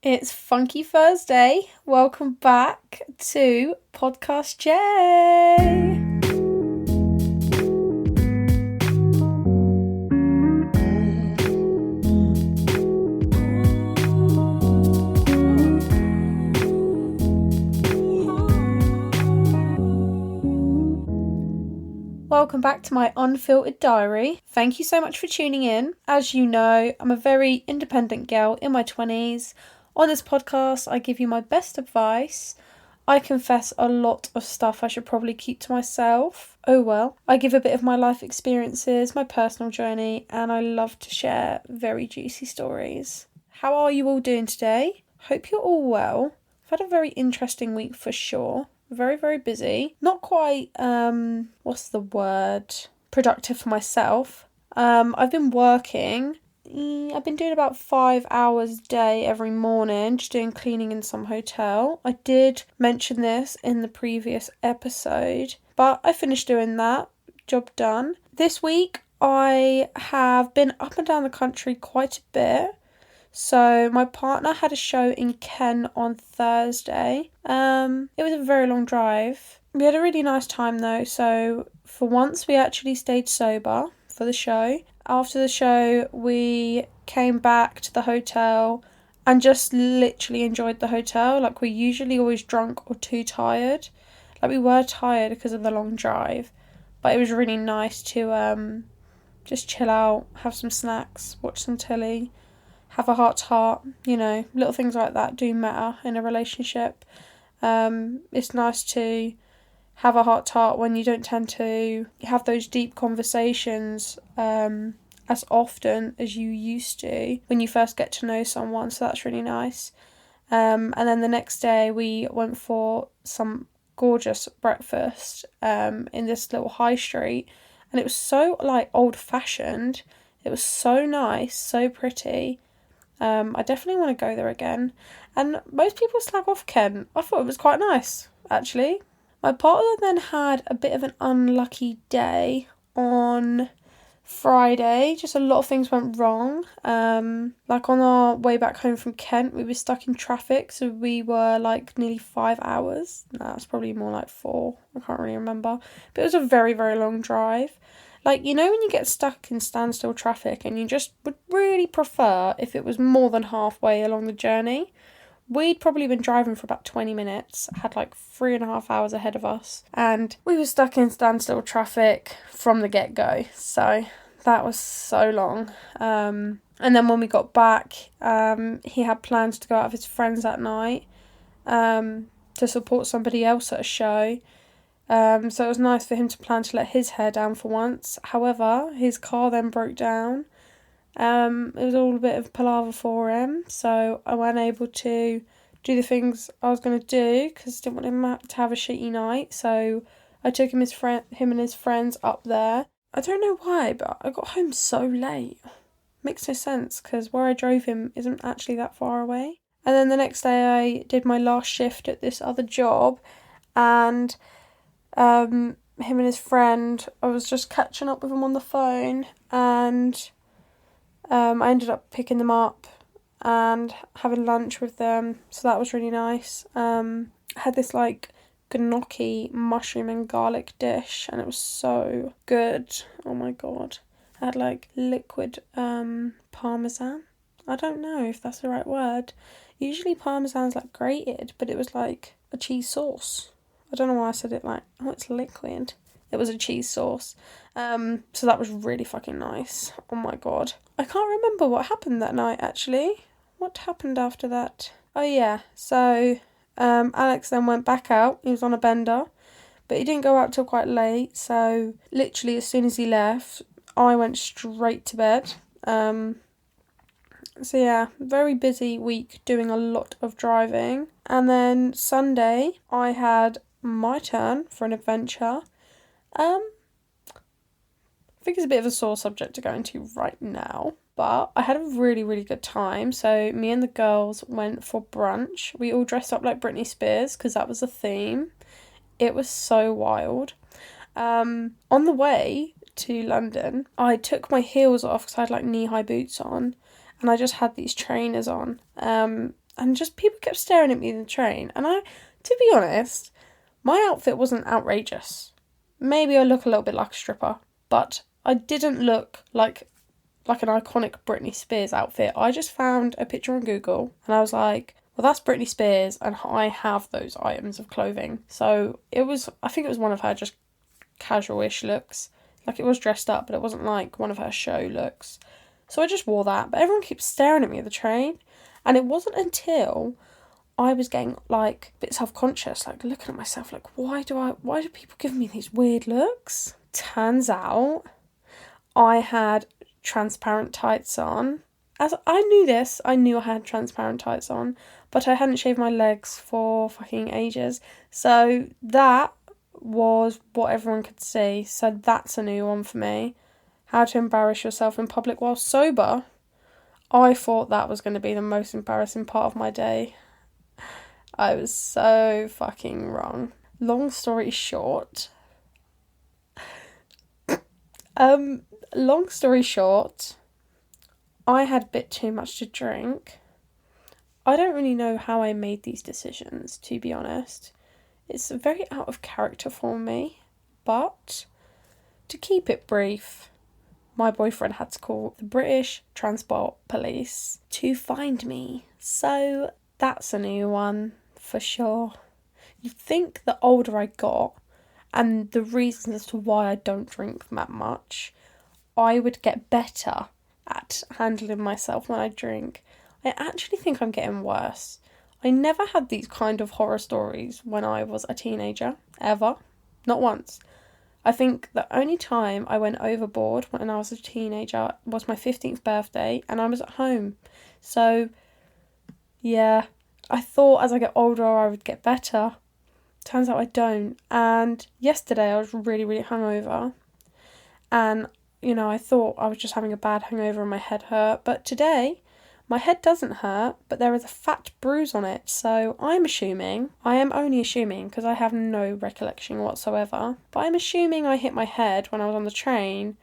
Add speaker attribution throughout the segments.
Speaker 1: It's Funky Thursday. Welcome back to Podcast J. Welcome back to my unfiltered diary. Thank you so much for tuning in. As you know, I'm a very independent girl in my 20s. On this podcast, I give you my best advice. I confess a lot of stuff I should probably keep to myself. Oh well. I give a bit of my life experiences, my personal journey, and I love to share very juicy stories. How are you all doing today? Hope you're all well. I've had a very interesting week for sure. Very, very busy. Not quite, productive for myself. I've been working. I've been doing about 5 hours a day every morning, just doing cleaning in some hotel. I did mention this in the previous episode, but I finished doing that. Job done. This week, I have been up and down the country quite a bit. So my partner had a show in Kent on Thursday. It was a very long drive. We had a really nice time though. So for once we actually stayed sober for the show. After the show, we came back to the hotel and just literally enjoyed the hotel. Like, we're usually always drunk or too tired. Like, we were tired because of the long drive, but it was really nice to just chill out, have some snacks, watch some telly, have a heart-to-heart. You know, little things like that do matter in a relationship. It's nice to have a heart-to-heart when you don't tend to have those deep conversations as often as you used to when you first get to know someone, so that's really nice. And then the next day we went for some gorgeous breakfast in this little high street, and it was so like old-fashioned. It was so nice, so pretty. I definitely want to go there again. And most people slag off Kent. I thought it was quite nice, actually. My partner then had a bit of an unlucky day on Friday. Just a lot of things went wrong. Like on our way back home from Kent, we were stuck in traffic, so we were like nearly 5 hours. No, it's probably more like 4. I can't really remember. But it was a very, very long drive. Like, you know when you get stuck in standstill traffic and you just would really prefer if it was more than halfway along the journey? We'd probably been driving for about 20 minutes, had like 3.5 hours ahead of us, and we were stuck in standstill traffic from the get-go, so that was so long. And then when we got back, he had plans to go out with his friends that night to support somebody else at a show. So it was nice for him to plan to let his hair down for once. However, his car then broke down. It was all a bit of palaver for him, so I wasn't able to do the things I was going to do because I didn't want him to have a shitty night. So I took him and his friends up there. I don't know why, but I got home so late. Makes no sense because where I drove him isn't actually that far away. And then the next day I did my last shift at this other job, and him and his friend, I was just catching up with him on the phone, and I ended up picking them up and having lunch with them, so that was really nice. I had this like gnocchi mushroom and garlic dish, and it was so good. Oh my god. I had like liquid parmesan. I don't know if that's the right word. Usually parmesan's like grated, but it was like a cheese sauce. I don't know why I said it like, oh, it's liquid. It was a cheese sauce. So that was really fucking nice. Oh my god. I can't remember what happened that night, actually. What happened after that? Oh yeah, so Alex then went back out. He was on a bender, but he didn't go out till quite late, so literally as soon as he left, I went straight to bed. So yeah, very busy week doing a lot of driving. And then Sunday, I had my turn for an adventure. I think it's a bit of a sore subject to go into right now, but I had a really, really good time. So me and the girls went for brunch. We all dressed up like Britney Spears because that was the theme. It was so wild. On the way to London, I took my heels off because I had like knee-high boots on, and I just had these trainers on. And just people kept staring at me in the train. And to be honest, my outfit wasn't outrageous. Maybe I look a little bit like a stripper, but I didn't look like an iconic Britney Spears outfit. I just found a picture on Google and I was like, well, that's Britney Spears and I have those items of clothing. So I think it was one of her just casual-ish looks. Like, it was dressed up, but it wasn't like one of her show looks. So I just wore that, but everyone keeps staring at me at the train. And it wasn't until I was getting, like, a bit self-conscious, like, looking at myself, like, why do people give me these weird looks? Turns out I had transparent tights on. As I knew I had transparent tights on, but I hadn't shaved my legs for fucking ages. So that was what everyone could see. So that's a new one for me. How to embarrass yourself in public while sober. I thought that was going to be the most embarrassing part of my day. I was so fucking wrong. Long story short, I had a bit too much to drink. I don't really know how I made these decisions, to be honest. It's very out of character for me, but to keep it brief, my boyfriend had to call the British Transport Police to find me. So that's a new one, for sure. You'd think the older I got, and the reasons as to why I don't drink that much, I would get better at handling myself when I drink. I actually think I'm getting worse. I never had these kind of horror stories when I was a teenager, ever. Not once. I think the only time I went overboard when I was a teenager was my 15th birthday and I was at home. So, yeah, I thought as I get older I would get better. Turns out I don't. And yesterday I was really, really hungover. And, I thought I was just having a bad hangover and my head hurt. But today, my head doesn't hurt, but there is a fat bruise on it. So I am only assuming, because I have no recollection whatsoever, but I'm assuming I hit my head when I was on the train.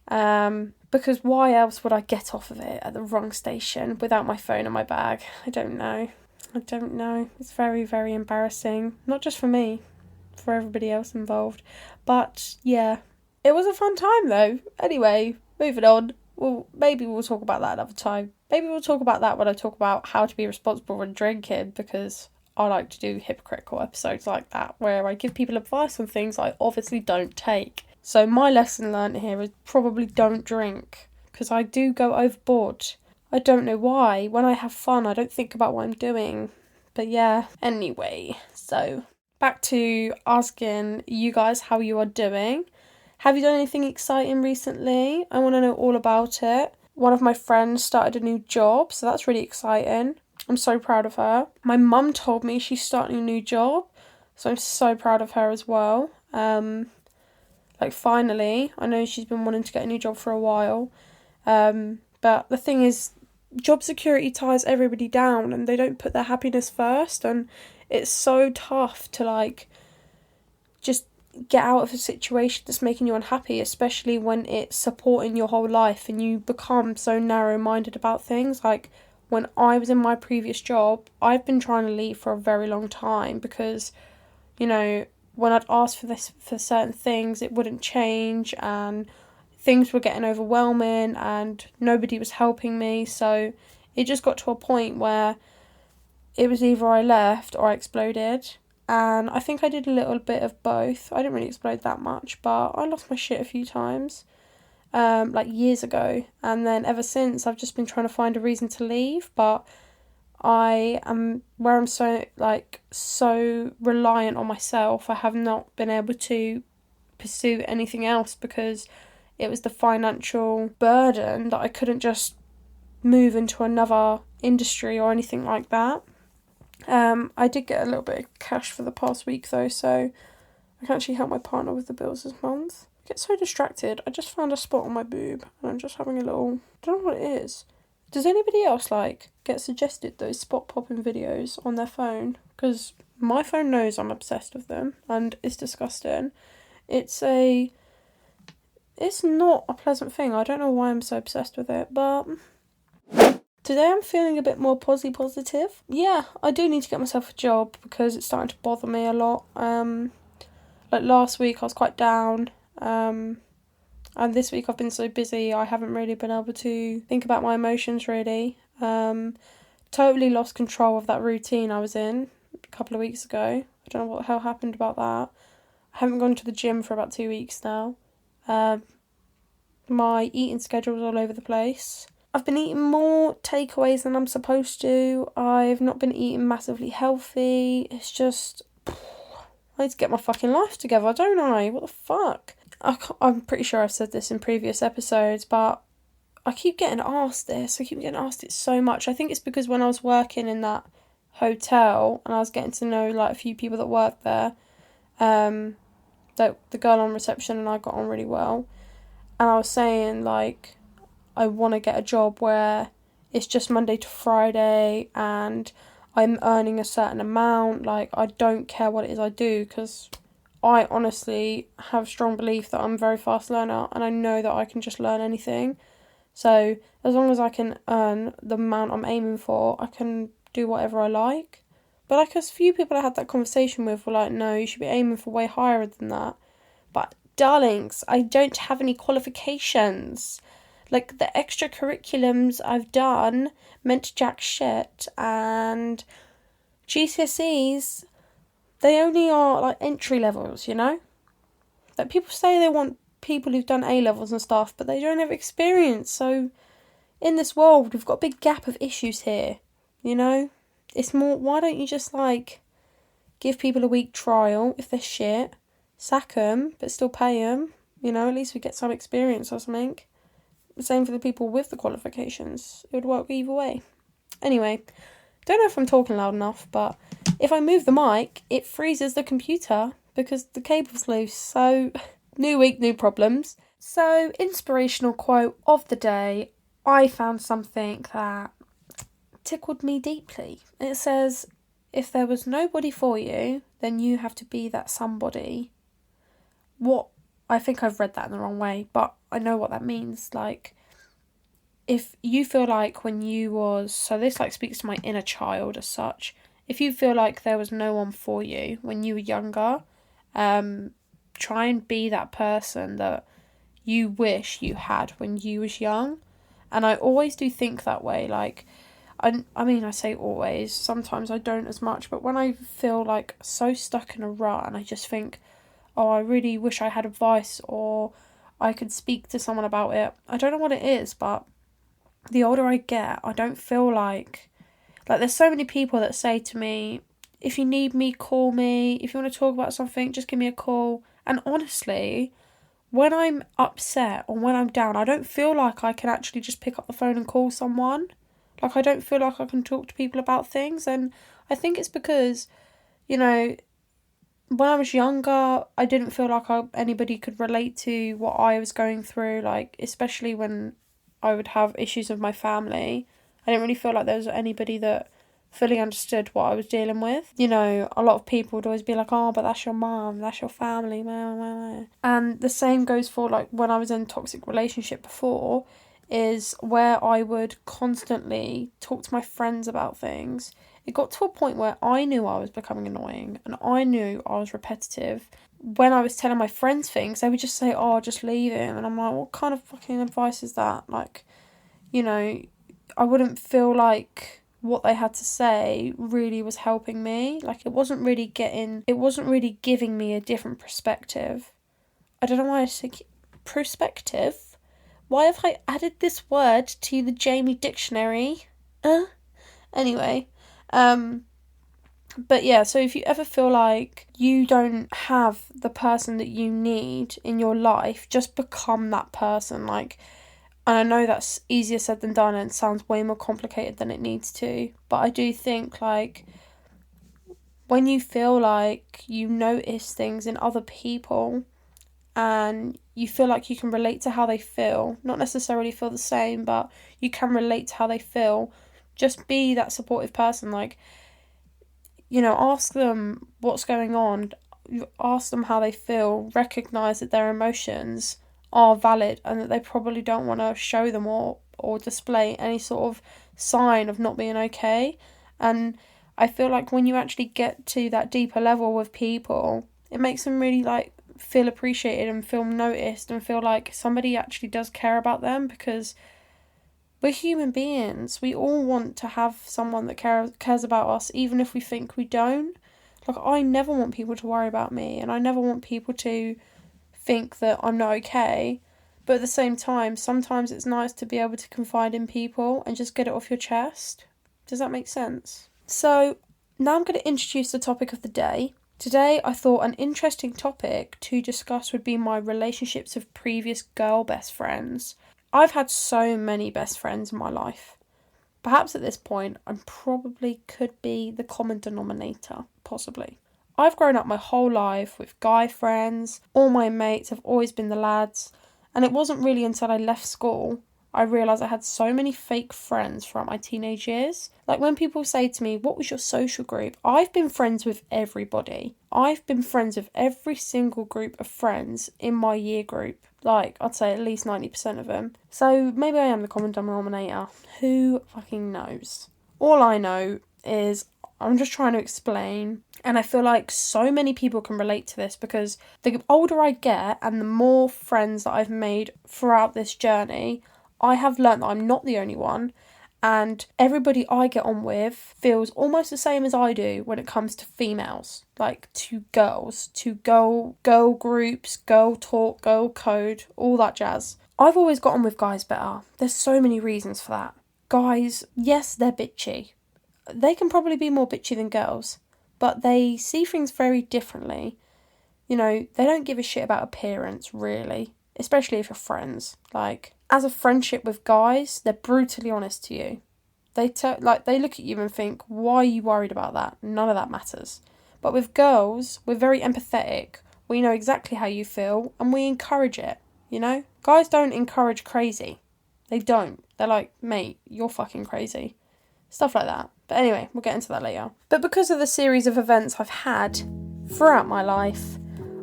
Speaker 1: Because why else would I get off of it at the wrong station without my phone in my bag? I don't know. It's very, very embarrassing. Not just for me, for everybody else involved. But yeah, it was a fun time though. Anyway, moving on. Well, maybe we'll talk about that another time. Maybe we'll talk about that when I talk about how to be responsible when drinking, because I like to do hypocritical episodes like that, where I give people advice on things I obviously don't take. So my lesson learned here is probably don't drink, because I do go overboard. I don't know why. When I have fun, I don't think about what I'm doing. But yeah, anyway, so back to asking you guys how you are doing. Have you done anything exciting recently? I want to know all about it. One of my friends started a new job, so that's really exciting. I'm so proud of her. My mum told me she's starting a new job, so I'm so proud of her as well. Finally, I know she's been wanting to get a new job for a while. But the thing is, job security ties everybody down and they don't put their happiness first, and it's so tough to just get out of a situation that's making you unhappy, especially when it's supporting your whole life and you become so narrow-minded about things. Like, when I was in my previous job, I've been trying to leave for a very long time because, when I'd ask for certain things, it wouldn't change and things were getting overwhelming and nobody was helping me. So it just got to a point where it was either I left or I exploded. And I think I did a little bit of both. I didn't really explode that much, but I lost my shit a few times, years ago. And then ever since, I've just been trying to find a reason to leave. But I am where I'm so reliant on myself. I have not been able to pursue anything else because it was the financial burden that I couldn't just move into another industry or anything like that. I did get a little bit of cash for the past week though, so I can actually help my partner with the bills this month. I get so distracted. I just found a spot on my boob and I'm just having a little... I don't know what it is. Does anybody else get suggested those spot popping videos on their phone? Because my phone knows I'm obsessed with them and it's disgusting. It's not a pleasant thing. I don't know why I'm so obsessed with it, but Today I'm feeling a bit more positive. Yeah, I do need to get myself a job because it's starting to bother me a lot. Like last week I was quite down. And this week I've been so busy I haven't really been able to think about my emotions really. Totally lost control of that routine I was in a couple of weeks ago. I don't know what the hell happened about that. I haven't gone to the gym for about 2 weeks now. My eating schedule's all over the place. I've been eating more takeaways than I'm supposed to. I've not been eating massively healthy. It's just, I need to get my fucking life together, don't I? What the fuck? I'm pretty sure I've said this in previous episodes, but I keep getting asked this. I keep getting asked it so much. I think it's because when I was working in that hotel and I was getting to know like a few people that worked there, the girl on reception and I got on really well. And I was saying like, I want to get a job where it's just Monday to Friday and I'm earning a certain amount. Like, I don't care what it is I do because I honestly have strong belief that I'm a very fast learner and I know that I can just learn anything. So as long as I can earn the amount I'm aiming for, I can do whatever I like. But like a few people I had that conversation with were like, no, you should be aiming for way higher than that. But darlings, I don't have any qualifications. Like the extracurriculums I've done meant jack shit, and GCSEs, they only are like entry levels, you know? Like people say they want people who've done A levels and stuff, but they don't have experience. So in this world, we've got a big gap of issues here, you know? It's more, why don't you just like give people a week trial if they're shit, sack them, but still pay them, you know? At least we get some experience or something. The same for the people with the qualifications. It would work either way. Anyway, don't know if I'm talking loud enough, but if I move the mic, it freezes the computer because the cable's loose. So, new week, new problems. So, inspirational quote of the day. I found something that tickled me deeply. It says, if there was nobody for you, then you have to be that somebody. I think I've read that in the wrong way, but I know what that means. Like, if you feel like when you was... So this, like, speaks to my inner child as such. If you feel like there was no one for you when you were younger, try and be that person that you wish you had when you was young. And I always do think that way. Like, I mean, I say always. Sometimes I don't as much. But when I feel, like, so stuck in a rut and I just think... oh, I really wish I had advice or I could speak to someone about it. I don't know what it is, but the older I get, I don't feel like there's so many people that say to me, if you need me, call me. If you want to talk about something, just give me a call. And honestly, when I'm upset or when I'm down, I don't feel like I can actually just pick up the phone and call someone. Like, I don't feel like I can talk to people about things. And I think it's because, you know, when I was younger, I didn't feel like anybody could relate to what I was going through, like, especially when I would have issues with my family. I didn't really feel like there was anybody that fully understood what I was dealing with. You know, a lot of people would always be like, oh, but that's your mum, that's your family, blah, blah, blah. And the same goes for, like, when I was in a toxic relationship before, is where I would constantly talk to my friends about things. It got to a point where I knew I was becoming annoying and I knew I was repetitive. When I was telling my friends things, they would just say, oh, just leave him. And I'm like, what kind of fucking advice is that? Like, you know, I wouldn't feel like what they had to say really was helping me. Like, it wasn't really giving me a different perspective. I don't know why I say perspective. Why have I added this word to the Jamie dictionary? Anyway. But yeah, so if you ever feel like you don't have the person that you need in your life, just become that person. Like, and I know that's easier said than done and sounds way more complicated than it needs to, but I do think, like, when you feel like you notice things in other people and you feel like you can relate to how they feel, not necessarily feel the same, but you can relate to how they feel, just be that supportive person. Like, you know, ask them what's going on, ask them how they feel, recognise that their emotions are valid and that they probably don't want to show them or display any sort of sign of not being okay. And I feel like when you actually get to that deeper level with people, it makes them really like feel appreciated and feel noticed and feel like somebody actually does care about them, because we're human beings. We all want to have someone that cares about us, even if we think we don't. Like, I never want people to worry about me, and I never want people to think that I'm not okay. But at the same time, sometimes it's nice to be able to confide in people and just get it off your chest. Does that make sense? So, now I'm going to introduce the topic of the day. Today, I thought an interesting topic to discuss would be my relationships with previous girl best friends. I've had so many best friends in my life. Perhaps at this point, I probably could be the common denominator, possibly. I've grown up my whole life with guy friends. All my mates have always been the lads. And it wasn't really until I left school I realised I had so many fake friends throughout my teenage years. Like, when people say to me, what was your social group? I've been friends with everybody. I've been friends with every single group of friends in my year group. Like, I'd say at least 90% of them. So maybe I am the common denominator. Who fucking knows? All I know is I'm just trying to explain, and I feel like so many people can relate to this, because the older I get and the more friends that I've made throughout this journey, I have learnt that I'm not the only one, and everybody I get on with feels almost the same as I do when it comes to females, like to girls, to girl groups, girl talk, girl code, all that jazz. I've always got on with guys better. There's so many reasons for that. Guys, yes, they're bitchy. They can probably be more bitchy than girls, but they see things very differently. You know, they don't give a shit about appearance, really, especially if you're friends. Like, as a friendship with guys, they're brutally honest to you. They look at you and think, why are you worried about that? None of that matters. But with girls, we're very empathetic. We know exactly how you feel, and we encourage it, you know? Guys don't encourage crazy. They don't. They're like, mate, you're fucking crazy. Stuff like that. But anyway, we'll get into that later. But because of the series of events I've had throughout my life,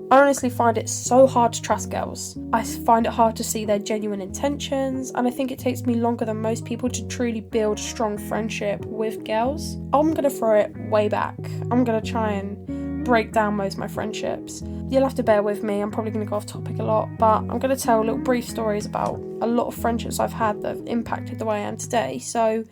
Speaker 1: I honestly find it so hard to trust girls. I find it hard to see their genuine intentions, and I think it takes me longer than most people to truly build a strong friendship with girls. I'm going to throw it way back. I'm going to try and break down most of my friendships. You'll have to bear with me, I'm probably going to go off topic a lot, but I'm going to tell little brief stories about a lot of friendships I've had that have impacted the way I am today. So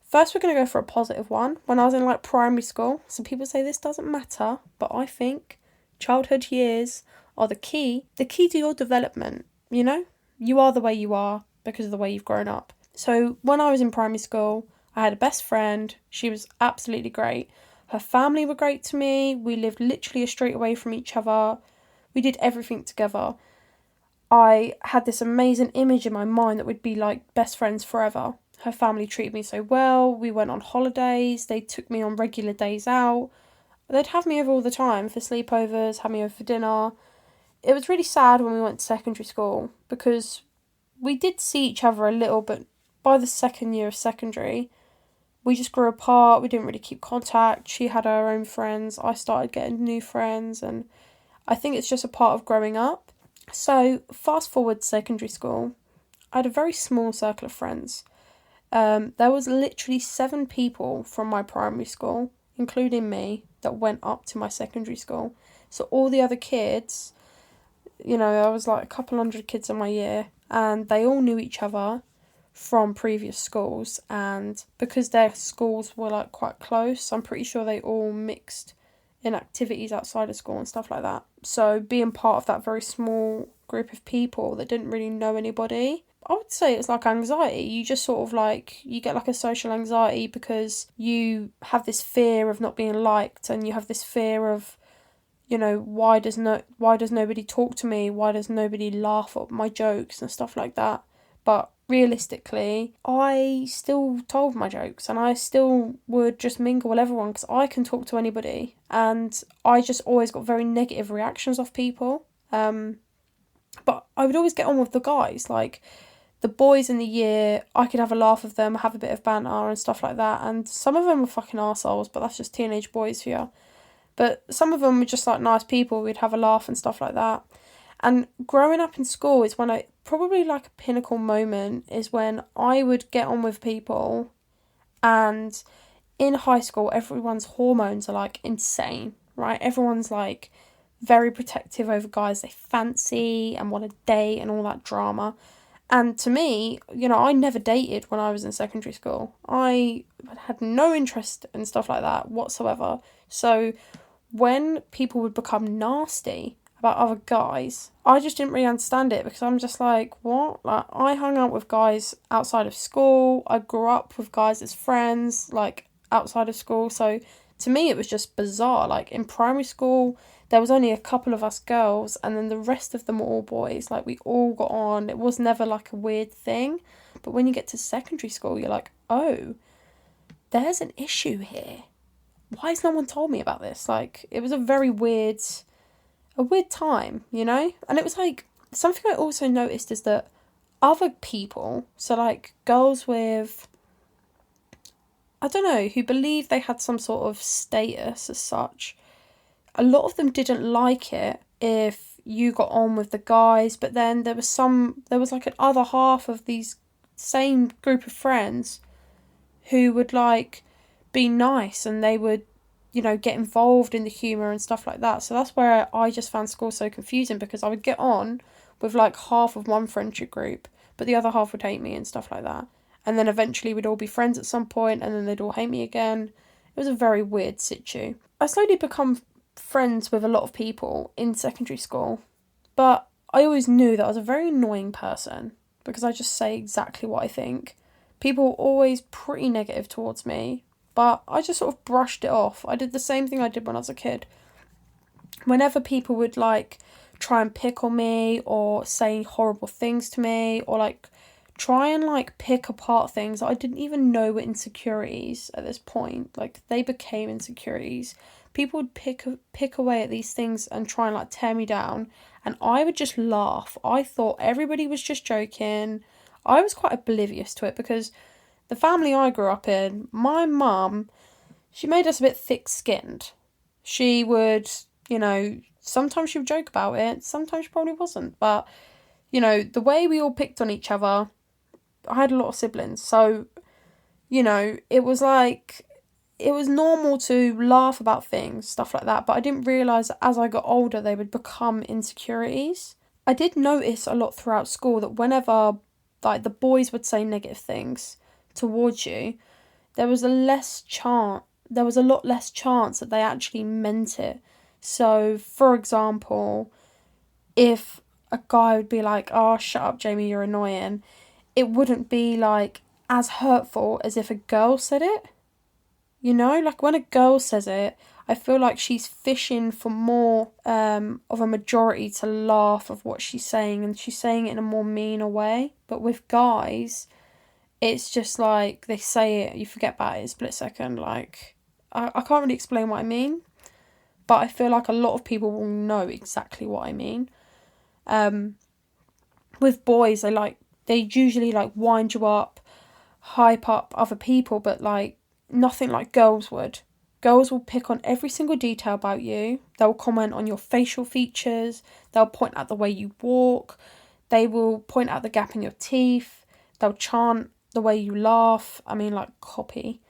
Speaker 1: first, we're going to go for a positive one. When I was in primary school, some people say this doesn't matter, but I think childhood years are the key to your development, you know? You are the way you are because of the way you've grown up. So when I was in primary school, I had a best friend. She was absolutely great. Her family were great to me. We lived literally a street away from each other. We did everything together. I had this amazing image in my mind that we'd be like best friends forever. Her family treated me so well. We went on holidays. They took me on regular days out. They'd have me over all the time for sleepovers, have me over for dinner. It was really sad when we went to secondary school, because we did see each other a little, but by the second year of secondary, we just grew apart. We didn't really keep contact. She had her own friends. I started getting new friends, and I think it's just a part of growing up. So fast forward to secondary school, I had a very small circle of friends. There was literally 7 people from my primary school, including me, that went up to my secondary school. So all the other kids, you know, I was like a couple hundred kids in my year, and they all knew each other from previous schools, and because their schools were like quite close, I'm pretty sure they all mixed in activities outside of school and stuff like that. So being part of that very small group of people that didn't really know anybody, I would say it's like anxiety. You just sort of you get like a social anxiety, because you have this fear of not being liked, and you have this fear of, you know, why does nobody talk to me? Why does nobody laugh at my jokes and stuff like that? But realistically, I still told my jokes, and I still would just mingle with everyone, because I can talk to anybody, and I just always got very negative reactions off people. But I would always get on with the guys, like the boys in the year. I could have a laugh with them, have a bit of banter and stuff like that, and some of them were fucking arseholes, but that's just teenage boys for you. But some of them were just like nice people. We'd have a laugh and stuff like that. And growing up in school is when probably like a pinnacle moment is when I would get on with people And in high school, everyone's hormones are like insane, right? Everyone's like very protective over guys they fancy and want to date and all that drama. And to me, I never dated when I was in secondary school. I had no interest in stuff like that whatsoever. So when people would become nasty about other guys, I just didn't really understand it, because I'm just like, what? Like, I hung out with guys outside of school. I grew up with guys as friends, like, outside of school. So to me, it was just bizarre. Like, in primary school, there was only a couple of us girls, and then the rest of them were all boys. Like, we all got on. It was never like a weird thing. But when you get to secondary school, you're like, oh, there's an issue here. Why has no one told me about this? Like, it was a weird time, And it was like, something I also noticed is that other people, so like girls with, I don't know, who believed they had some sort of status as such, a lot of them didn't like it if you got on with the guys. But then there was like an other half of these same group of friends who would like be nice, and they would, get involved in the humour and stuff like that. So that's where I just found school so confusing, because I would get on with like half of one friendship group, but the other half would hate me and stuff like that. And then eventually we'd all be friends at some point, and then they'd all hate me again. It was a very weird situ. I slowly become friends with a lot of people in secondary school, but I always knew that I was a very annoying person, because I just say exactly what I think. People were always pretty negative towards me, but I just sort of brushed it off. I did the same thing I did when I was a kid. Whenever people would like try and pick on me, or say horrible things to me, or like try and like pick apart things that I didn't even know were insecurities at this point, like they became insecurities. People would pick away at these things and try and like tear me down, and I would just laugh. I thought everybody was just joking. I was quite oblivious to it, because the family I grew up in, my mum, she made us a bit thick-skinned. She would, sometimes she would joke about it, sometimes she probably wasn't. But, the way we all picked on each other, I had a lot of siblings, so, it was like, it was normal to laugh about things, stuff like that. But I didn't realise that as I got older, they would become insecurities. I did notice a lot throughout school that whenever like the boys would say negative things towards you, there was a lot less chance that they actually meant it. So, for example, if a guy would be like, "Oh, shut up, Jamie, you're annoying," it wouldn't be like as hurtful as if a girl said it. Like when a girl says it, I feel like she's fishing for more of a majority to laugh of what she's saying, and she's saying it in a more meaner way. But with guys, it's just like they say it, you forget about it in a split second. Like, I can't really explain what I mean, but I feel like a lot of people will know exactly what I mean. With boys, they usually like wind you up, hype up other people, but like nothing like girls would. Girls will pick on every single detail about you. They'll comment on your facial features. They'll point out the way you walk. They will point out the gap in your teeth. They'll chant the way you laugh. I mean, like, copy.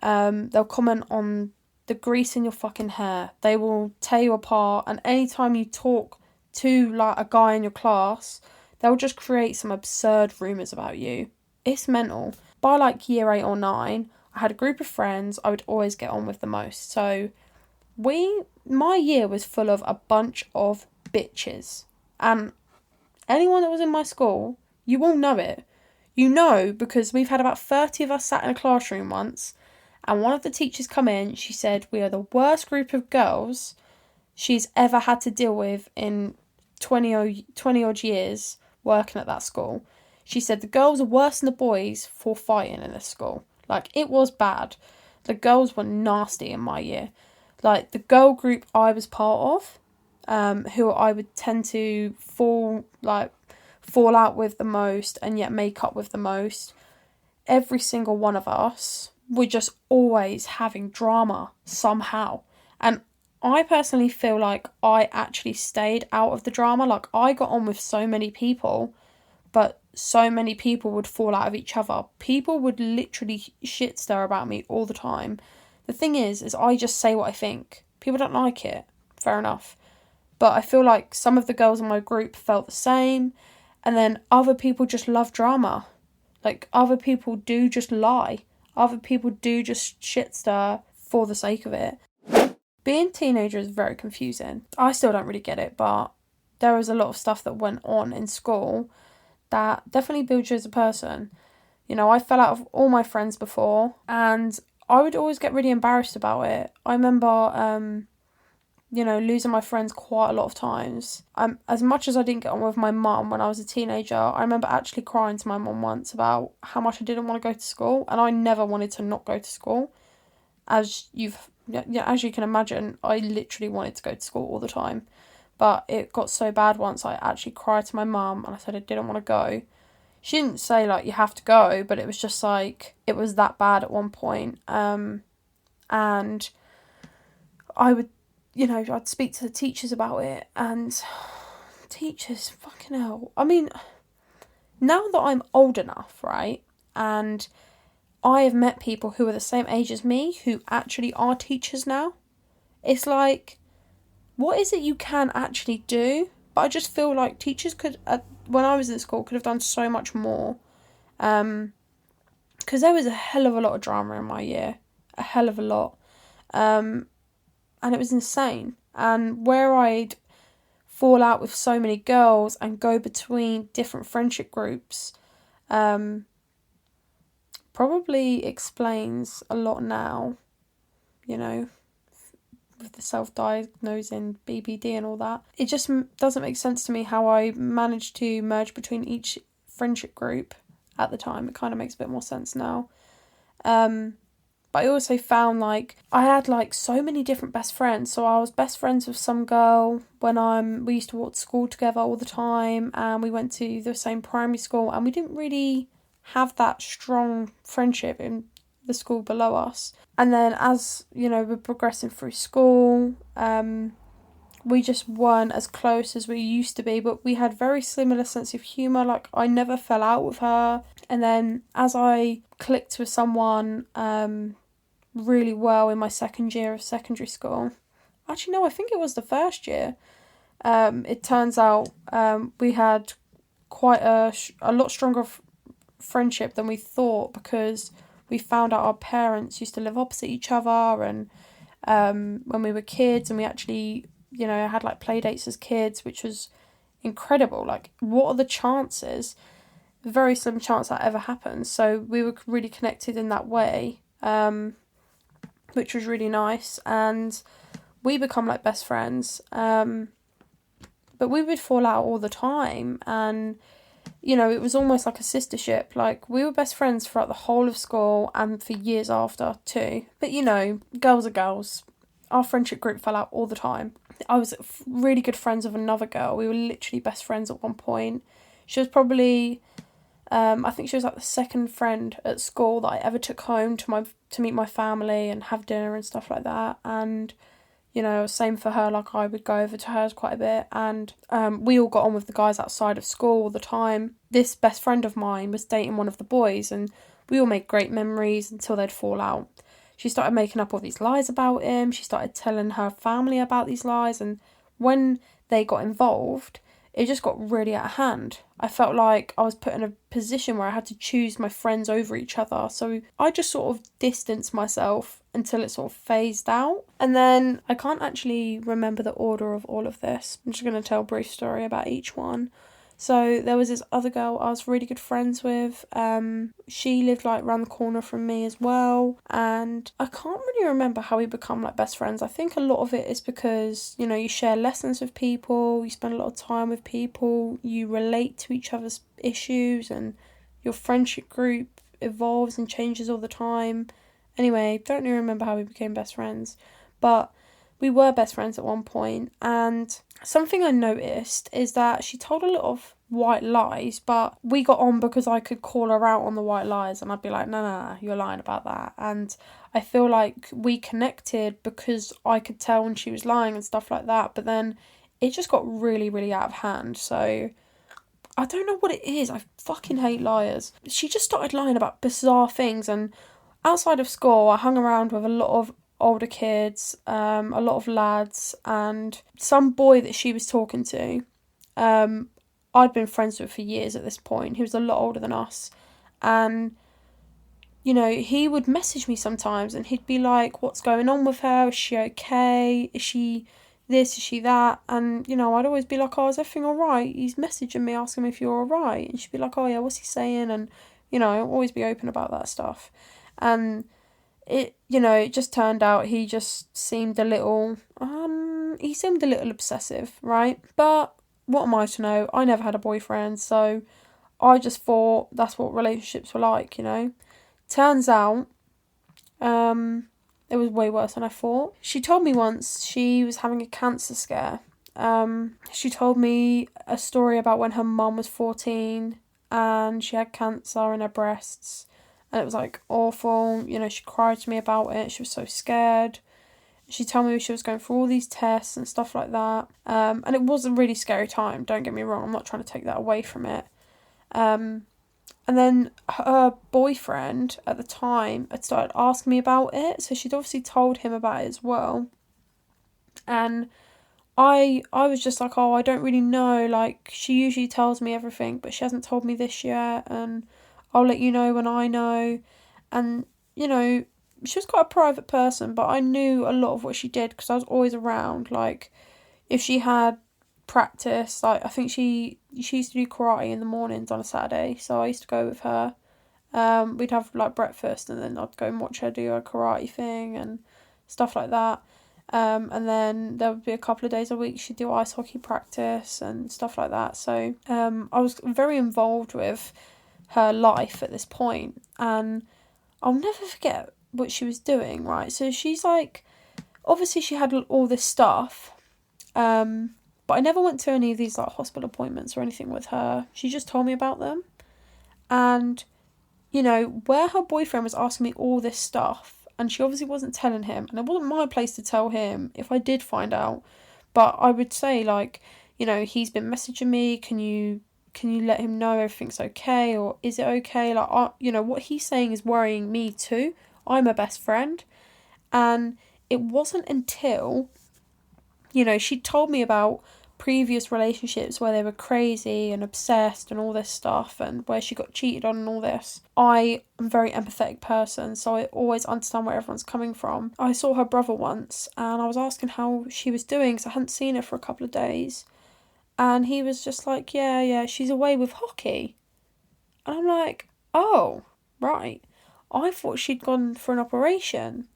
Speaker 1: They'll comment on the grease in your fucking hair. They will tear you apart. And anytime you talk to, like, a guy in your class, they'll just create some absurd rumours about you. It's mental. By, like, year 8 or 9... I had a group of friends I would always get on with the most. So my year was full of a bunch of bitches. And anyone that was in my school, you all know it. Because we've had about 30 of us sat in a classroom once, and one of the teachers come in, she said we are the worst group of girls she's ever had to deal with in 20 odd years working at that school. She said the girls are worse than the boys for fighting in this school. Like, it was bad. The girls were nasty in my year. Like, the girl group I was part of, who I would tend to fall out with the most and yet make up with the most, every single one of us were just always having drama somehow. And I personally feel like I actually stayed out of the drama. Like, I got on with so many people, but so many people would fall out of each other. People would literally shit stir about me all the time. The thing is I just say what I think. People don't like it. Fair enough. But I feel like some of the girls in my group felt the same. And then other people just love drama. Like, other people do just lie. Other people do just shit stir for the sake of it. Being a teenager is very confusing. I still don't really get it, but there was a lot of stuff that went on in school that definitely builds you as a person. You know, I fell out of all my friends before, and I would always get really embarrassed about it. I remember, losing my friends quite a lot of times. As much as I didn't get on with my mum when I was a teenager, I remember actually crying to my mum once about how much I didn't want to go to school, and I never wanted to not go to school. As you can imagine, I literally wanted to go to school all the time. But it got so bad once, I actually cried to my mum and I said I didn't want to go. She didn't say, like, you have to go, but it was just, like, it was that bad at one point. And I would, I'd speak to the teachers about it, and teachers, fucking hell. I mean, now that I'm old enough, right, and I have met people who are the same age as me who actually are teachers now, it's like, what is it you can actually do? But I just feel like teachers could, when I was in school, could have done so much more. Because there was a hell of a lot of drama in my year. A hell of a lot. And it was insane. And where I'd fall out with so many girls and go between different friendship groups, probably explains a lot now, with the self-diagnosing BPD and all that. It just doesn't make sense to me how I managed to merge between each friendship group at the time. It kind of makes a bit more sense now. But I also found, like, I had, like, so many different best friends. So I was best friends with some girl when we used to walk to school together all the time, and we went to the same primary school, and we didn't really have that strong friendship in the school below us. And then as, we're progressing through school, we just weren't as close as we used to be, but we had very similar sense of humour. Like, I never fell out with her. And then as I clicked with someone really well in my second year of secondary school, actually no, I think it was the first year, it turns out we had quite a lot stronger friendship than we thought, because we found out our parents used to live opposite each other, and when we were kids, and we actually, had like play dates as kids, which was incredible. Like, what are the chances? Very slim chance that ever happens. So we were really connected in that way, which was really nice, and we become like best friends. But we would fall out all the time, and it was almost like a sistership. Like, we were best friends throughout the whole of school and for years after too. But, girls are girls. Our friendship group fell out all the time. I was really good friends with another girl. We were literally best friends at one point. She was probably, I think she was like the second friend at school that I ever took home to meet my family and have dinner and stuff like that. And same for her, like, I would go over to hers quite a bit, and we all got on with the guys outside of school all the time. This best friend of mine was dating one of the boys, and we all made great memories until they'd fall out. She started making up all these lies about him, she started telling her family about these lies, and when they got involved, it just got really out of hand. I felt like I was put in a position where I had to choose my friends over each other, so I just sort of distanced myself until it sort of phased out. And then I can't actually remember the order of all of this. I'm just going to tell a brief story about each one. So there was this other girl I was really good friends with. She lived like around the corner from me as well, and I can't really remember how we become like best friends. I think a lot of it is because you share lessons with people, you spend a lot of time with people, you relate to each other's issues, and your friendship group evolves and changes all the time. Anyway, don't really remember how we became best friends, but we were best friends at one point, and something I noticed is that she told a lot of white lies, but we got on because I could call her out on the white lies, and I'd be like, no, you're lying about that. And I feel like we connected because I could tell when she was lying and stuff like that, but then it just got really, really out of hand. So I don't know what it is. I fucking hate liars. She just started lying about bizarre things, and outside of school, I hung around with a lot of older kids, a lot of lads, and some boy that she was talking to, I'd been friends with for years at this point. He was a lot older than us, and you know, he would message me sometimes and he'd be like, what's going on with her? Is she okay? Is she this? Is she that? And, you know, I'd always be like, oh, is everything alright? He's messaging me asking me if you're alright. And she'd be like, oh, yeah, what's he saying? And, you know, always be open about that stuff. And it, you know, it just turned out he just seemed a little, obsessive, right? But what am I to know? I never had a boyfriend, so I just thought that's what relationships were like, you know? Turns out, it was way worse than I thought. She told me once she was having a cancer scare. She told me a story about when her mum was 14 and she had cancer in her breasts. And it was like awful. You know, she cried to me about it. She was so scared. She told me she was going through all these tests and stuff like that. And it was a really scary time, don't get me wrong. I'm not trying to take that away from it. And then her boyfriend at the time had started asking me about it, so she'd obviously told him about it as well. And I was just like, oh, I don't really know, like, she usually tells me everything, but she hasn't told me this yet, and I'll let you know when I know. And, you know, she was quite a private person, but I knew a lot of what she did, because I was always around, like, if she had practice, like, I think she used to do karate in the mornings on a Saturday, so I used to go with her. We'd have like breakfast and then I'd go and watch her do a karate thing and stuff like that. And then there would be a couple of days a week she'd do ice hockey practice and stuff like that. So I was very involved with her life at this point, and I'll never forget what she was doing, right? So she's like, obviously she had all this stuff, but I never went to any of these like hospital appointments or anything with her. She just told me about them. And, you know, where her boyfriend was asking me all this stuff, and she obviously wasn't telling him, and it wasn't my place to tell him if I did find out. But I would say, like, you know, he's been messaging me, can you let him know everything's okay, or is it okay? Like, you know, what he's saying is worrying me too. I'm her best friend. And it wasn't until, you know, she told me about previous relationships where they were crazy and obsessed and all this stuff, and where she got cheated on and all this. I am a very empathetic person, so I always understand where everyone's coming from. I saw her brother once and I was asking how she was doing because I hadn't seen her for a couple of days, and he was just like, yeah, she's away with hockey. And I'm like, oh, right. I thought she'd gone for an operation.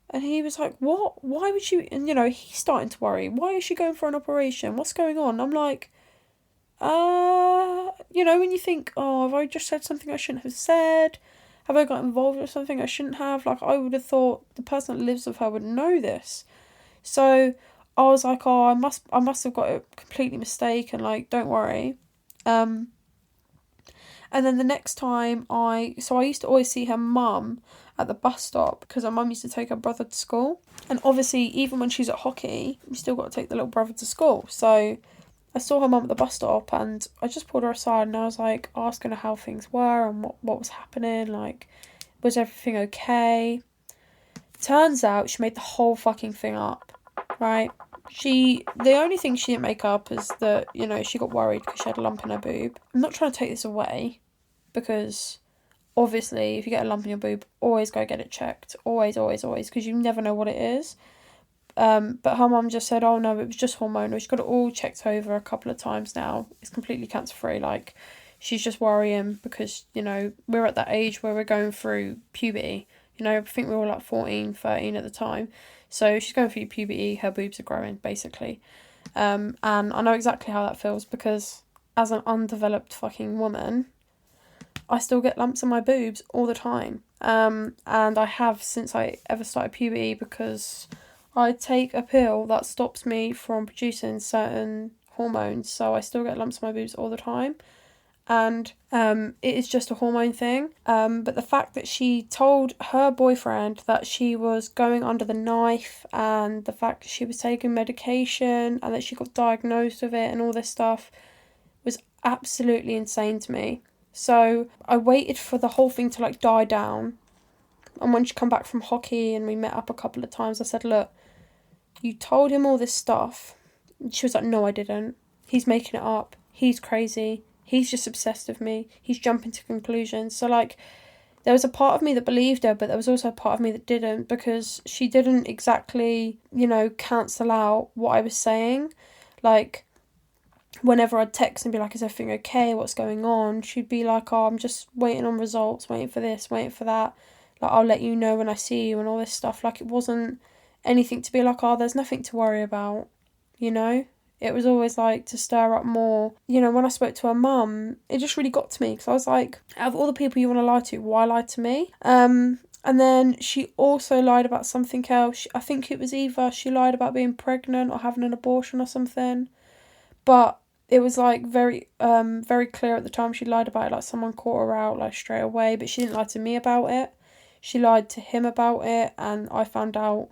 Speaker 1: And he was like, what? Why would you... And, you know, he's starting to worry. Why is she going for an operation? What's going on? I'm like, you know, when you think, oh, have I just said something I shouldn't have said? Have I got involved with something I shouldn't have? Like, I would have thought the person that lives with her would know this. So I was like, oh, I must have got it completely mistaken. Like, don't worry. And then the next time I used to always see her mum at the bus stop because her mum used to take her brother to school. And obviously, even when she's at hockey, you still got to take the little brother to school. So I saw her mum at the bus stop and I just pulled her aside and I was like asking her how things were and what was happening. Like, was everything okay? Turns out she made the whole fucking thing up, right? The only thing she didn't make up is that, you know, she got worried because she had a lump in her boob. I'm not trying to take this away, because obviously if you get a lump in your boob, always go get it checked. Always, because you never know what it is. But her mum just said, oh no, it was just hormonal. She's got it all checked over a couple of times now. It's completely cancer free. Like, she's just worrying because, you know, we're at that age where we're going through puberty. You know, I think we were like 14, 13 at the time. So she's going through puberty, her boobs are growing, basically. And I know exactly how that feels because as an undeveloped fucking woman, I still get lumps in my boobs all the time. And I have since I ever started puberty, because I take a pill that stops me from producing certain hormones. So I still get lumps in my boobs all the time. And it is just a hormone thing. But the fact that she told her boyfriend that she was going under the knife, and the fact that she was taking medication and that she got diagnosed with it and all this stuff, was absolutely insane to me. So I waited for the whole thing to like die down. And when she come back from hockey and we met up a couple of times, I said, look, you told him all this stuff. And she was like, no, I didn't. He's making it up. He's crazy. He's just obsessed with me. He's jumping to conclusions. So like, there was a part of me that believed her, but there was also a part of me that didn't, because she didn't exactly, you know, cancel out what I was saying. Like, whenever I'd text and be like, is everything okay? What's going on? She'd be like, oh, I'm just waiting on results, waiting for this, waiting for that. Like, I'll let you know when I see you and all this stuff. Like, it wasn't anything to be like, oh, there's nothing to worry about, you know? It was always like to stir up more. You know, when I spoke to her mum, it just really got to me, because I was like, out of all the people you want to lie to, why lie to me? And then she also lied about something else. I think it was either she lied about being pregnant or having an abortion or something. But it was like very clear at the time she lied about it. Like, someone caught her out like straight away, but she didn't lie to me about it. She lied to him about it, and I found out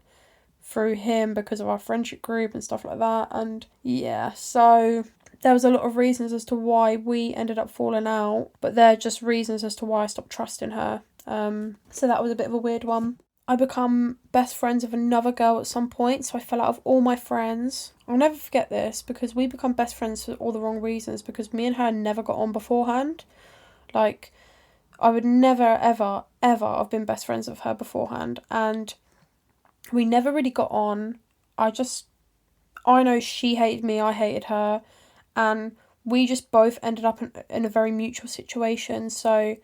Speaker 1: through him because of our friendship group and stuff like that. And yeah, so there was a lot of reasons as to why we ended up falling out, but they're just reasons as to why I stopped trusting her. So that was a bit of a weird one. I become best friends with another girl at some point, so I fell out of all my friends. I'll never forget this, because we become best friends for all the wrong reasons, because me and her never got on beforehand. Like, I would never, ever, ever have been best friends with her beforehand, and we never really got on. I know she hated me, I hated her, and we just both ended up in a very mutual situation. So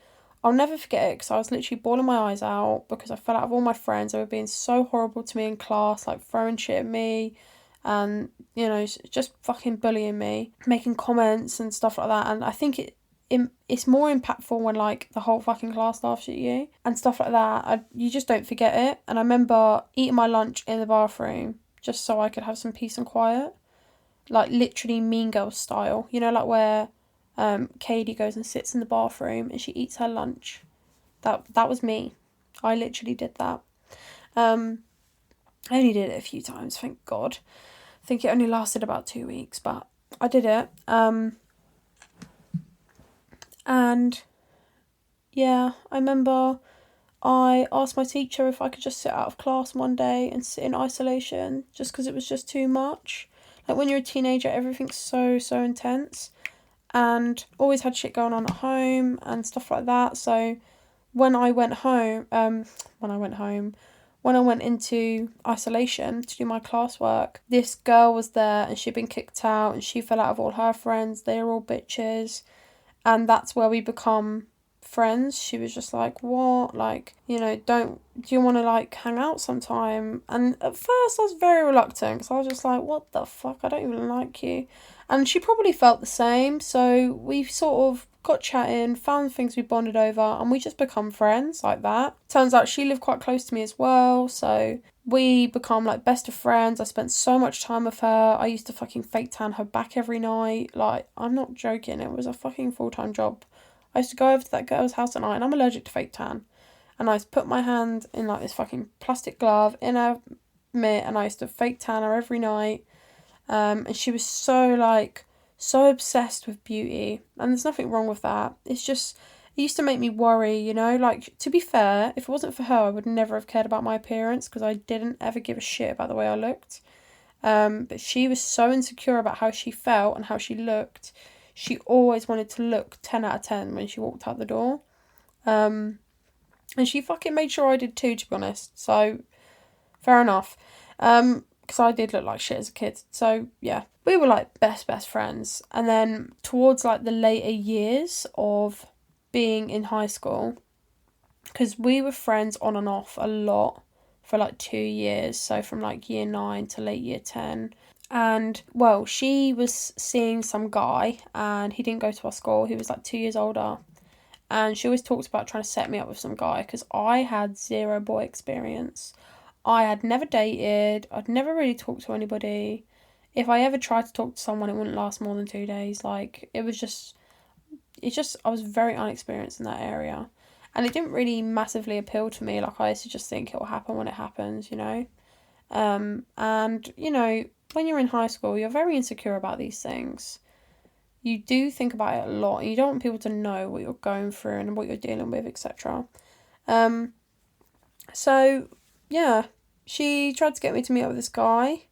Speaker 1: I'll never forget it, because I was literally bawling my eyes out because I fell out of all my friends. They were being so horrible to me in class, like throwing shit at me and, you know, just fucking bullying me, making comments and stuff like that. And I think it's more impactful when like the whole fucking class laughs at you and stuff like that. You just don't forget it. And I remember eating my lunch in the bathroom just so I could have some peace and quiet, like literally Mean Girls style, you know, like where Katie goes and sits in the bathroom and she eats her lunch. That was me. I literally did that. I only did it a few times, thank God. I think it only lasted about 2 weeks, but I did it. And yeah, I remember I asked my teacher if I could just sit out of class one day and sit in isolation, just because it was just too much. Like, when you're a teenager, everything's so intense, and always had shit going on at home and stuff like that. So when I went into isolation to do my classwork, this girl was there and she'd been kicked out and she fell out of all her friends. They were all bitches. And that's where we become friends. She was just like, what? Like, you know, do you want to like hang out sometime? And at first I was very reluctant, because I was just like, what the fuck? I don't even like you. And she probably felt the same. So we sort of got chatting, found things we bonded over, and we just become friends like that. Turns out she lived quite close to me as well, so we become like best of friends. I spent so much time with her. I used to fucking fake tan her back every night. Like, I'm not joking, it was a fucking full-time job. I used to go over to that girl's house at night, and I'm allergic to fake tan, and I used to put my hand in like this fucking plastic glove in her mitt, and I used to fake tan her every night. And she was so obsessed with beauty, and there's nothing wrong with that. It's just, it used to make me worry, you know. Like, to be fair, if it wasn't for her, I would never have cared about my appearance, because I didn't ever give a shit about the way I looked. But she was so insecure about how she felt and how she looked. She always wanted to look 10 out of 10 when she walked out the door. And she fucking made sure I did too, to be honest. So, fair enough. Because I did look like shit as a kid. So, yeah. We were, like, best friends. And then, towards, like, the later years of being in high school, because we were friends on and off a lot for, like, 2 years. So, from, like, year 9 to late year 10. And, well, she was seeing some guy, and he didn't go to our school. He was, like, 2 years older. And she always talked about trying to set me up with some guy, because I had zero boy experience. I had never dated. I'd never really talked to anybody. If I ever tried to talk to someone, it wouldn't last more than 2 days. Like, I was very unexperienced in that area. And it didn't really massively appeal to me. Like, I used to just think it will happen when it happens, you know. And, you know, when you're in high school, you're very insecure about these things. you do think about it a lot. You don't want people to know what you're going through and what you're dealing with, etc. So, yeah, she tried to get me to meet up with this guy.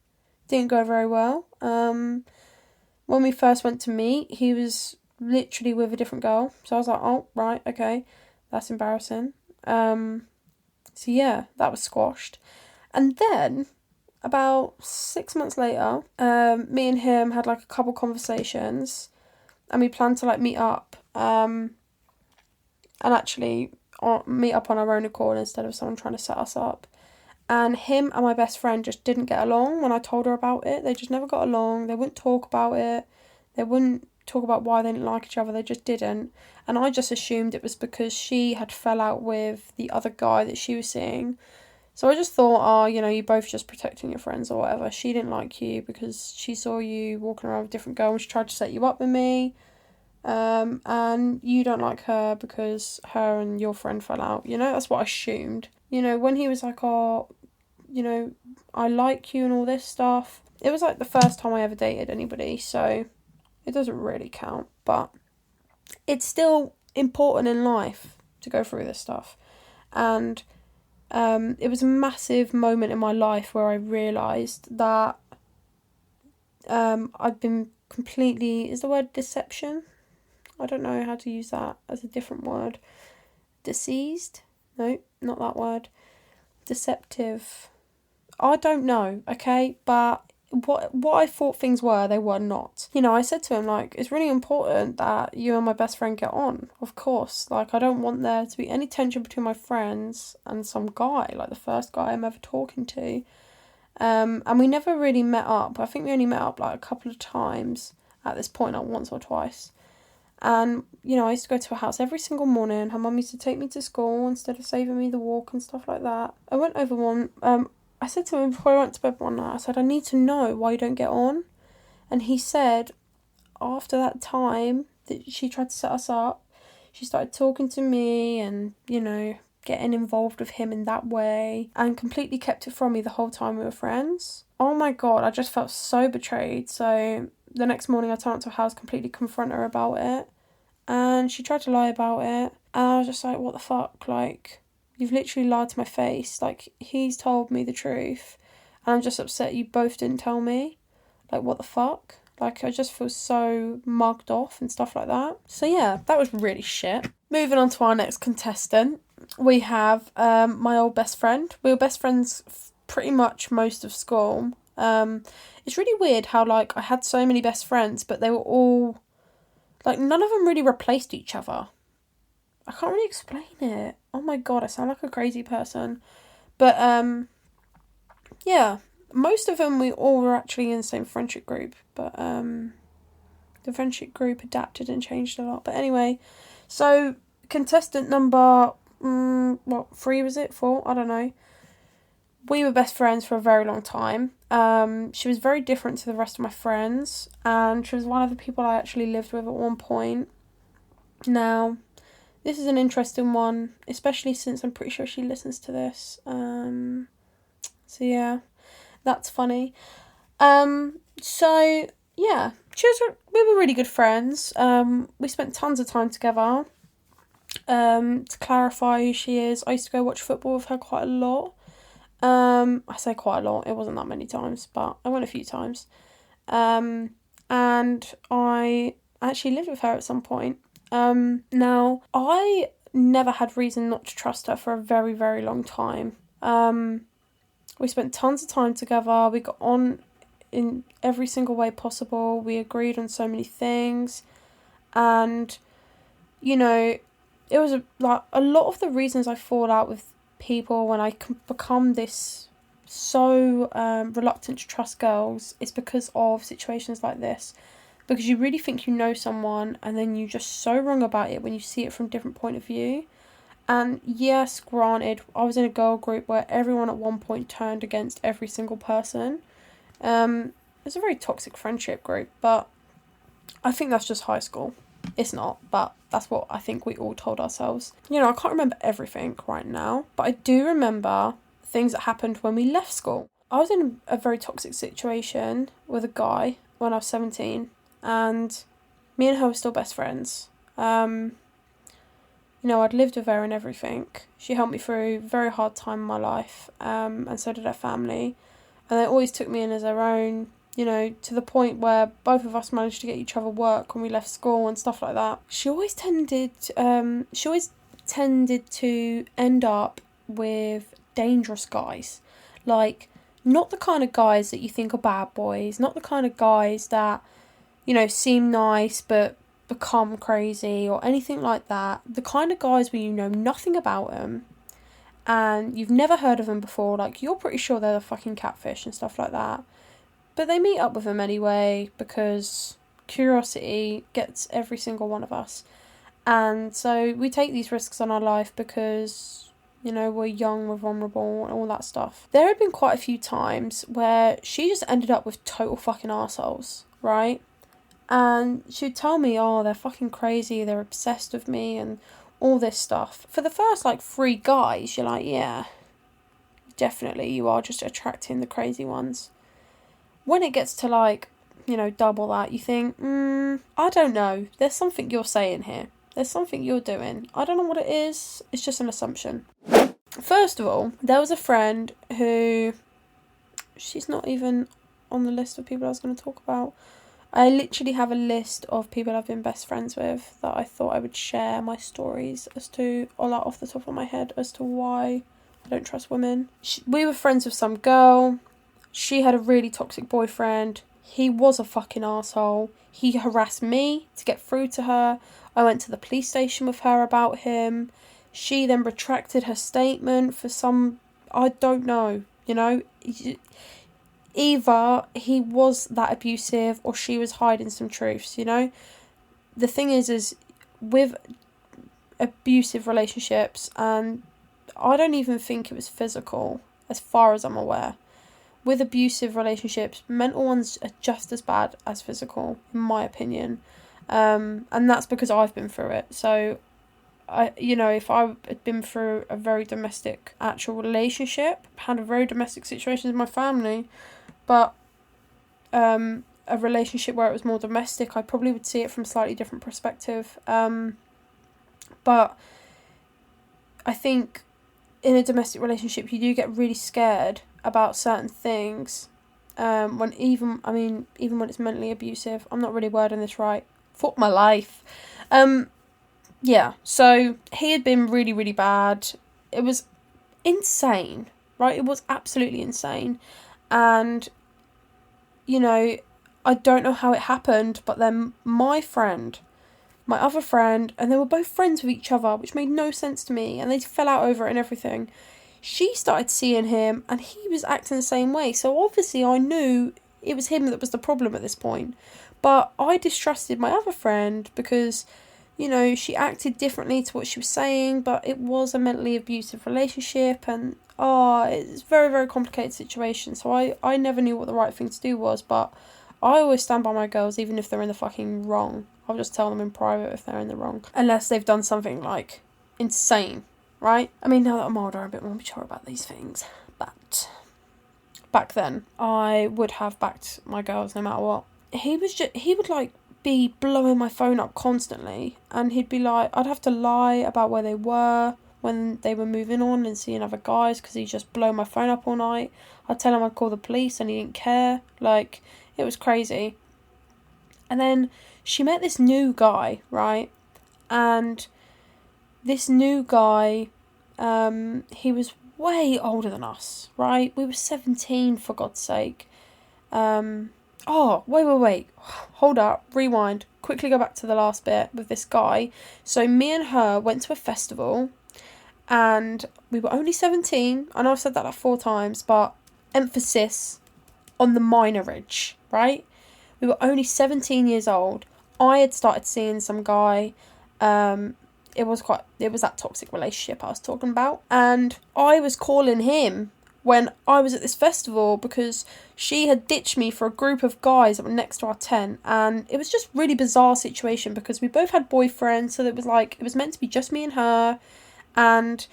Speaker 1: Didn't go very well. When we first went to meet, he was literally with a different girl. So I was like, oh, right, okay, that's embarrassing. So yeah, that was squashed. And then, about 6 months later, me and him had like a couple conversations, and we planned to like meet up, and actually meet up on our own accord instead of someone trying to set us up. And him and my best friend just didn't get along when I told her about it. They just never got along. They wouldn't talk about it. They wouldn't talk about why they didn't like each other. They just didn't. And I just assumed it was because she had fell out with the other guy that she was seeing. So I just thought, oh, you know, you're both just protecting your friends or whatever. She didn't like you because she saw you walking around with a different girl and she tried to set you up with me. And you don't like her because her and your friend fell out. You know, that's what I assumed. You know, when he was like, oh, you know, I like you and all this stuff. It was like the first time I ever dated anybody, so it doesn't really count. But it's still important in life to go through this stuff. And it was a massive moment in my life where I realised that I've been completely... Is the word deception? I don't know how to use that as a different word. Deceased? No, not that word. Deceptive. I don't know, okay? But what I thought things were, they were not. You know, I said to him, like, it's really important that you and my best friend get on, of course. Like, I don't want there to be any tension between my friends and some guy, like the first guy I'm ever talking to. And we never really met up. I think we only met up, like, a couple of times at this point, like once or twice. And, you know, I used to go to her house every single morning. Her mum used to take me to school instead of saving me the walk and stuff like that. I went over one... I said to him before I went to bed one night, I said, I need to know why you don't get on. And he said, after that time that she tried to set us up, she started talking to me and, you know, getting involved with him in that way and completely kept it from me the whole time we were friends. Oh my God, I just felt so betrayed. So the next morning I turned up to her house, completely confront her about it. And she tried to lie about it. And I was just like, what the fuck? Like... You've literally lied to my face. Like, he's told me the truth. And I'm just upset you both didn't tell me. Like, what the fuck? Like, I just feel so mugged off and stuff like that. So, yeah, that was really shit. Moving on to our next contestant. We have my old best friend. We were best friends pretty much most of school. It's really weird how, like, I had so many best friends, but they were all... Like, none of them really replaced each other. I can't really explain it. Oh my God, I sound like a crazy person. But, yeah, most of them we all were actually in the same friendship group. But, the friendship group adapted and changed a lot. But anyway, so contestant number, 3 was it? 4? I don't know. We were best friends for a very long time. She was very different to the rest of my friends. And she was one of the people I actually lived with at one point. Now... This is an interesting one, especially since I'm pretty sure she listens to this. So yeah, that's funny. So yeah, we were really good friends. We spent tons of time together. To clarify who she is, I used to go watch football with her quite a lot. I say quite a lot, it wasn't that many times, but I went a few times. And I actually lived with her at some point. Now, I never had reason not to trust her for a very, very long time. We spent tons of time together. We got on in every single way possible. We agreed on so many things. And, you know, it was a lot of the reasons I fall out with people when I become this so reluctant to trust girls is because of situations like this. Because you really think you know someone and then you're just so wrong about it when you see it from a different point of view. And yes, granted, I was in a girl group where everyone at one point turned against every single person. It's a very toxic friendship group, but I think that's just high school. It's not, but that's what I think we all told ourselves. You know, I can't remember everything right now, but I do remember things that happened when we left school. I was in a very toxic situation with a guy when I was 17. And me and her were still best friends. You know, I'd lived with her and everything. She helped me through a very hard time in my life, and so did her family. And they always took me in as their own, you know, to the point where both of us managed to get each other work when we left school and stuff like that. She always tended to end up with dangerous guys. Like, not the kind of guys that you think are bad boys, not the kind of guys that, you know, seem nice but become crazy or anything like that. The kind of guys where you know nothing about them and you've never heard of them before. Like, you're pretty sure they're the fucking catfish and stuff like that. But they meet up with them anyway because curiosity gets every single one of us. And so we take these risks on our life because, you know, we're young, we're vulnerable and all that stuff. There had been quite a few times where she just ended up with total fucking arseholes, right? And she'd tell me, oh, they're fucking crazy, they're obsessed with me and all this stuff. For the first, 3 guys, you're like, yeah, definitely, you are just attracting the crazy ones. When it gets to, double that, you think, I don't know, there's something you're saying here. There's something you're doing. I don't know what it is, it's just an assumption. First of all, there was a friend who, she's not even on the list of people I was going to talk about. I literally have a list of people I've been best friends with that I thought I would share my stories as to, or off the top of my head, as to why I don't trust women. We were friends with some girl. She had a really toxic boyfriend. He was a fucking arsehole. He harassed me to get through to her. I went to the police station with her about him. She then retracted her statement for some, I don't know, you know. Either he was that abusive or she was hiding some truths, you know. The thing is with abusive relationships, and I don't even think it was physical as far as I'm aware. With abusive relationships, mental ones are just as bad as physical, in my opinion. And that's because I've been through it. So, if I had been through a very domestic actual relationship, had a very domestic situation in my family, but a relationship where it was more domestic, I probably would see it from a slightly different perspective. But I think in a domestic relationship, you do get really scared about certain things. Even when it's mentally abusive. I'm not really wording this right. Fuck my life. Yeah, so he had been really, really bad. It was insane, right? It was absolutely insane. And, I don't know how it happened, but then my other friend, and they were both friends with each other, which made no sense to me, and they fell out over it and everything. She started seeing him, and he was acting the same way, so obviously I knew it was him that was the problem at this point. But I distrusted my other friend because, she acted differently to what she was saying, but it was a mentally abusive relationship, and it's a very, very complicated situation. So I never knew what the right thing to do was, but I always stand by my girls, even if they're in the fucking wrong. I'll just tell them in private if they're in the wrong. Unless they've done something, insane, right? I mean, now that I'm older, I'm a bit more mature about these things. But back then, I would have backed my girls no matter what. He would, be blowing my phone up constantly. And he'd be like, I'd have to lie about where they were when they were moving on and seeing other guys because he'd just blow my phone up all night. I'd tell him I'd call the police and he didn't care. It was crazy. And then she met this new guy, right? And this new guy, he was way older than us, right? We were 17, for God's sake. Wait. Hold up, rewind. Quickly go back to the last bit with this guy. So me and her went to a festival and we were only 17. I know I've said that 4 times, but emphasis on the minorage, right? We were only 17 years old. I had started seeing some guy. It was that toxic relationship I was talking about. And I was calling him when I was at this festival because she had ditched me for a group of guys that were next to our tent. And it was just really bizarre situation because we both had boyfriends. So it was meant to be just me and her. And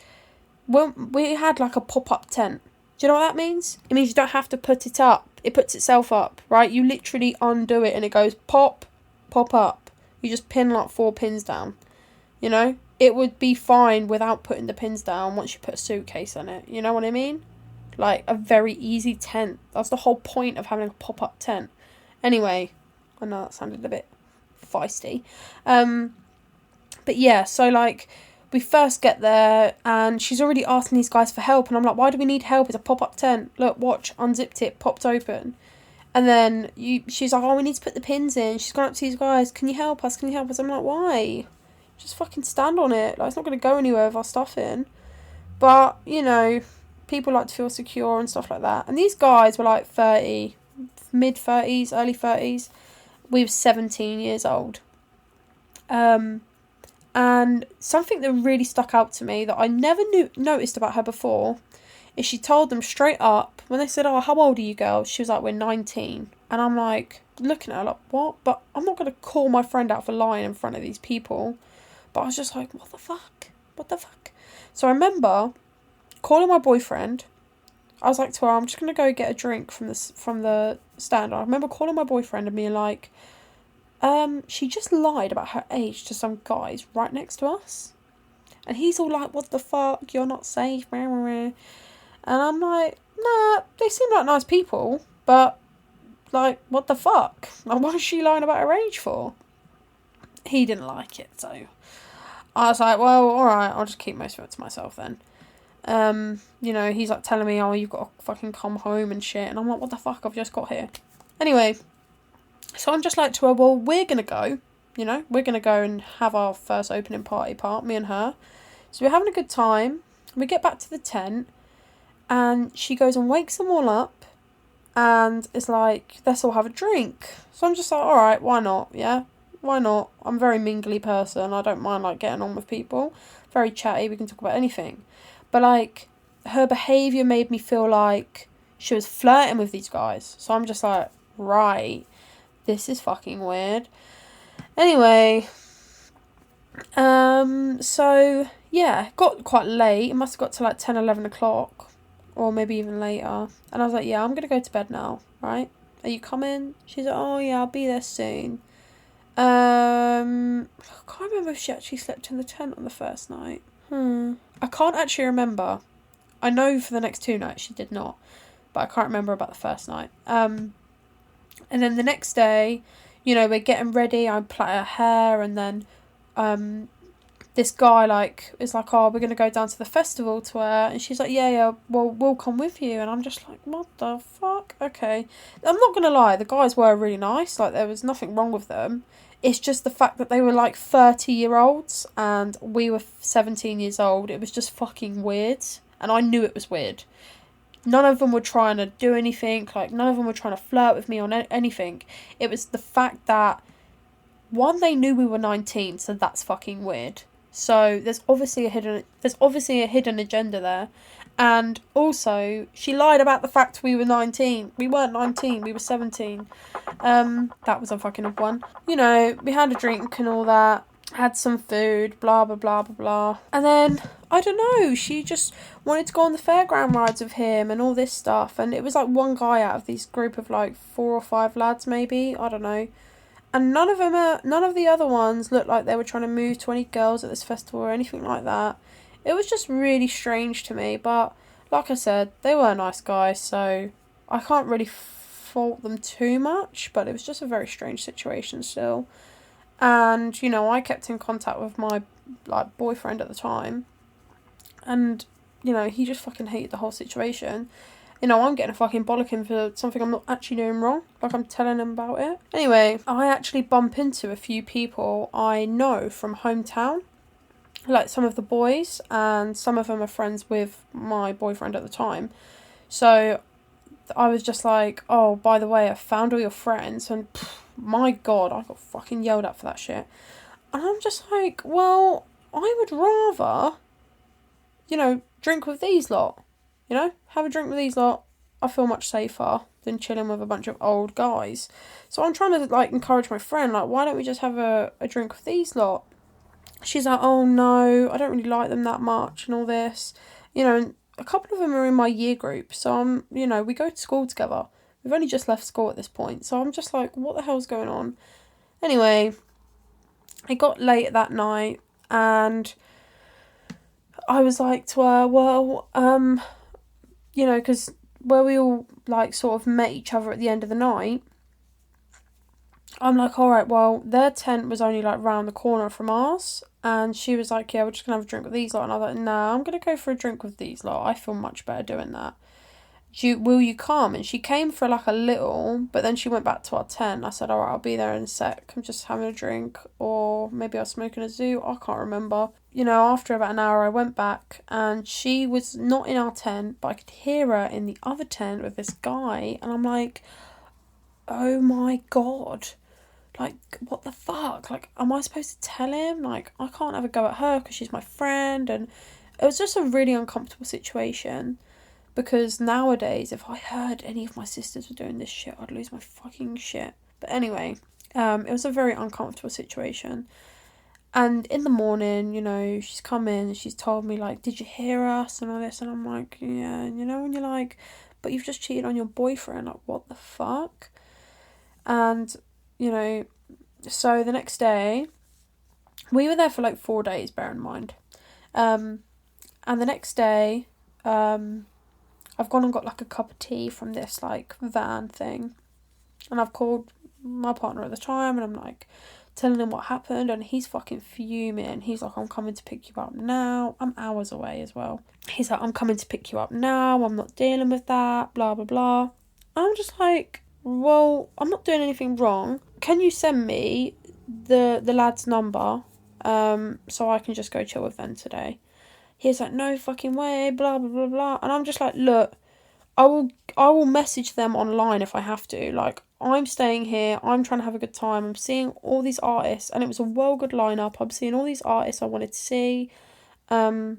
Speaker 1: we had a pop-up tent. Do you know what that means? It means you don't have to put it up. It puts itself up, right? You literally undo it and it goes pop, pop up. You just pin like 4 pins down, you know? It would be fine without putting the pins down once you put a suitcase in it, you know what I mean? Like, a very easy tent. That's the whole point of having a pop-up tent. Anyway, I know that sounded a bit feisty. But yeah, so, like, we first get there, and she's already asking these guys for help, and I'm like, why do we need help? It's a pop-up tent. Look, watch, unzipped it, popped open. And then she's like, oh, we need to put the pins in. She's gone up to these guys, can you help us? Can you help us? I'm like, why? Just fucking stand on it. Like, it's not going to go anywhere with our stuff in. But, you know, people like to feel secure and stuff like that. And these guys were like 30, mid-30s, early 30s. We were 17 years old. And something that really stuck out to me that I never noticed about her before is she told them straight up, when they said, oh, how old are you girls? She was like, we're 19. And I'm like, looking at her like, what? But I'm not going to call my friend out for lying in front of these people. But I was just like, what the fuck? What the fuck? So I remember calling my boyfriend. I was like to her, I'm just going to go get a drink from the stand. I remember calling my boyfriend and being like, she just lied about her age to some guys right next to us. And he's all like, what the fuck? You're not safe. And I'm like, nah, they seem like nice people. But, like, what the fuck? Like, what is she lying about her age for? He didn't like it, so I was like, well, alright, I'll just keep most of it to myself then. You know, he's like telling me, oh, you've got to fucking come home and shit. And I'm like, what the fuck? I've just got here. Anyway, so I'm just like to her, well, we're going to go. You know, we're going to go and have our first opening party part, me and her. So we're having a good time. We get back to the tent. And she goes and wakes them all up. And it's like, let's all have a drink. So I'm just like, alright, why not? Yeah, why not? I'm a very mingly person. I don't mind, like, getting on with people. Very chatty. We can talk about anything. But, like, her behaviour made me feel like she was flirting with these guys. So I'm just like, right, this is fucking weird. Anyway, so, yeah, got quite late. It must have got to, like, 10, 11 o'clock. Or maybe even later. And I was like, yeah, I'm going to go to bed now, right? Are you coming? She's like, oh, yeah, I'll be there soon. I can't remember if she actually slept in the tent on the first night. I can't actually remember. I know for the next 2 nights she did not. But I can't remember about the first night. And then the next day, you know, we're getting ready. I plait her hair. And then this guy, like, is like, oh, we're going to go down to the festival to her. And she's like, yeah, well, we'll come with you. And I'm just like, what the fuck? Okay. I'm not going to lie. The guys were really nice. Like, there was nothing wrong with them. It's just the fact that they were, like, 30-year-olds and we were 17 years old. It was just fucking weird. And I knew it was weird. None of them were trying to do anything. Like, none of them were trying to flirt with me on anything. It was the fact that, one, they knew we were 19, so that's fucking weird. So there's obviously a hidden agenda there. And also, she lied about the fact we were 19. We weren't 19, we were 17. That was a fucking odd one. You know, we had a drink and all that. Had some food, blah, blah, blah, blah, blah. And then, I don't know, she just wanted to go on the fairground rides with him and all this stuff. And it was like one guy out of this group of like 4 or 5 lads, maybe. I don't know. And none of the other ones looked like they were trying to move to any girls at this festival or anything like that. It was just really strange to me, but like I said, they were nice guys, so I can't really fault them too much, but it was just a very strange situation still. And, you know, I kept in contact with my, like, boyfriend at the time, and, you know, he just fucking hated the whole situation. You know, I'm getting a fucking bollocking for something I'm not actually doing wrong. Like, I'm telling him about it. Anyway, I actually bump into a few people I know from hometown. Like, some of the boys, and some of them are friends with my boyfriend at the time. So, I was just like, oh, by the way, I found all your friends. And, my God, I got fucking yelled at for that shit. And I'm just like, well, I would rather, you know, drink with these lot. You know, have a drink with these lot. I feel much safer than chilling with a bunch of old guys. So I'm trying to, like, encourage my friend, like, why don't we just have a drink with these lot? She's like, oh no, I don't really like them that much and all this. You know, and a couple of them are in my year group. So I'm, you know, we go to school together. We've only just left school at this point. So I'm just like, what the hell's going on? Anyway, it got late that night, and I was like to her, well, because where we all, like, sort of met each other at the end of the night, I'm like, alright, well, their tent was only, like, round the corner from ours, and she was like, yeah, we're just gonna have a drink with these lot, and I was like, nah, I'm gonna go for a drink with these lot, I feel much better doing that. Will you come? And she came for like a little, but then she went back to our tent. I said, alright, I'll be there in a sec. I'm just having a drink, or maybe I was smoking a zoo. I can't remember. After about an hour, I went back, and she was not in our tent, but I could hear her in the other tent with this guy, and I'm like, oh my god. Like, what the fuck? Like, am I supposed to tell him? Like, I can't have a go at her because she's my friend, and it was just a really uncomfortable situation. Because nowadays, if I heard any of my sisters were doing this shit, I'd lose my fucking shit. But anyway, it was a very uncomfortable situation. And in the morning, she's come in and she's told me, like, did you hear us and all this? And I'm like, yeah. And when you're like, but you've just cheated on your boyfriend. Like, what the fuck? And, so the next day, we were there for like 4 days, bear in mind. And the next day, I've gone and got like a cup of tea from this like van thing, and I've called my partner at the time, and I'm like telling him what happened, and he's fucking fuming. He's like, I'm coming to pick you up now. I'm hours away as well. He's like, I'm coming to pick you up now. I'm not dealing with that, blah blah blah. I'm just like, well, I'm not doing anything wrong. Can you send me the lad's number so I can just go chill with them today? He's like, no fucking way, blah, blah, blah, blah. And I'm just like, look, I will message them online if I have to. Like, I'm staying here. I'm trying to have a good time. I'm seeing all these artists. And it was a well good lineup. I'm seeing all these artists I wanted to see. I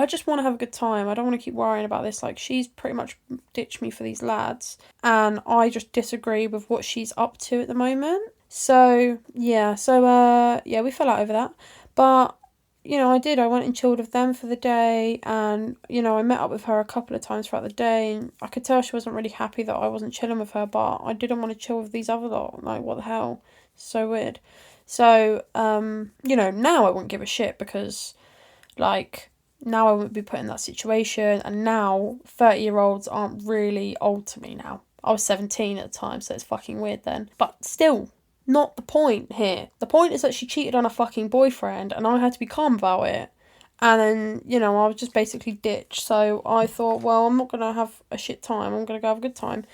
Speaker 1: just want to have a good time. I don't want to keep worrying about this. Like, she's pretty much ditched me for these lads. And I just disagree with what she's up to at the moment. So, yeah. We fell out over that. But I did. I went and chilled with them for the day, and, I met up with her a couple of times throughout the day, and I could tell she wasn't really happy that I wasn't chilling with her, but I didn't want to chill with these other lot. Like, what the hell? So weird. So, now I wouldn't give a shit because, like, now I wouldn't be put in that situation, and now 30-year-olds aren't really old to me now. I was 17 at the time, so it's fucking weird then. But still, not the point here. The point is that she cheated on a fucking boyfriend, and I had to be calm about it. And then, I was just basically ditched. So I thought, well, I'm not going to have a shit time. I'm going to go have a good time.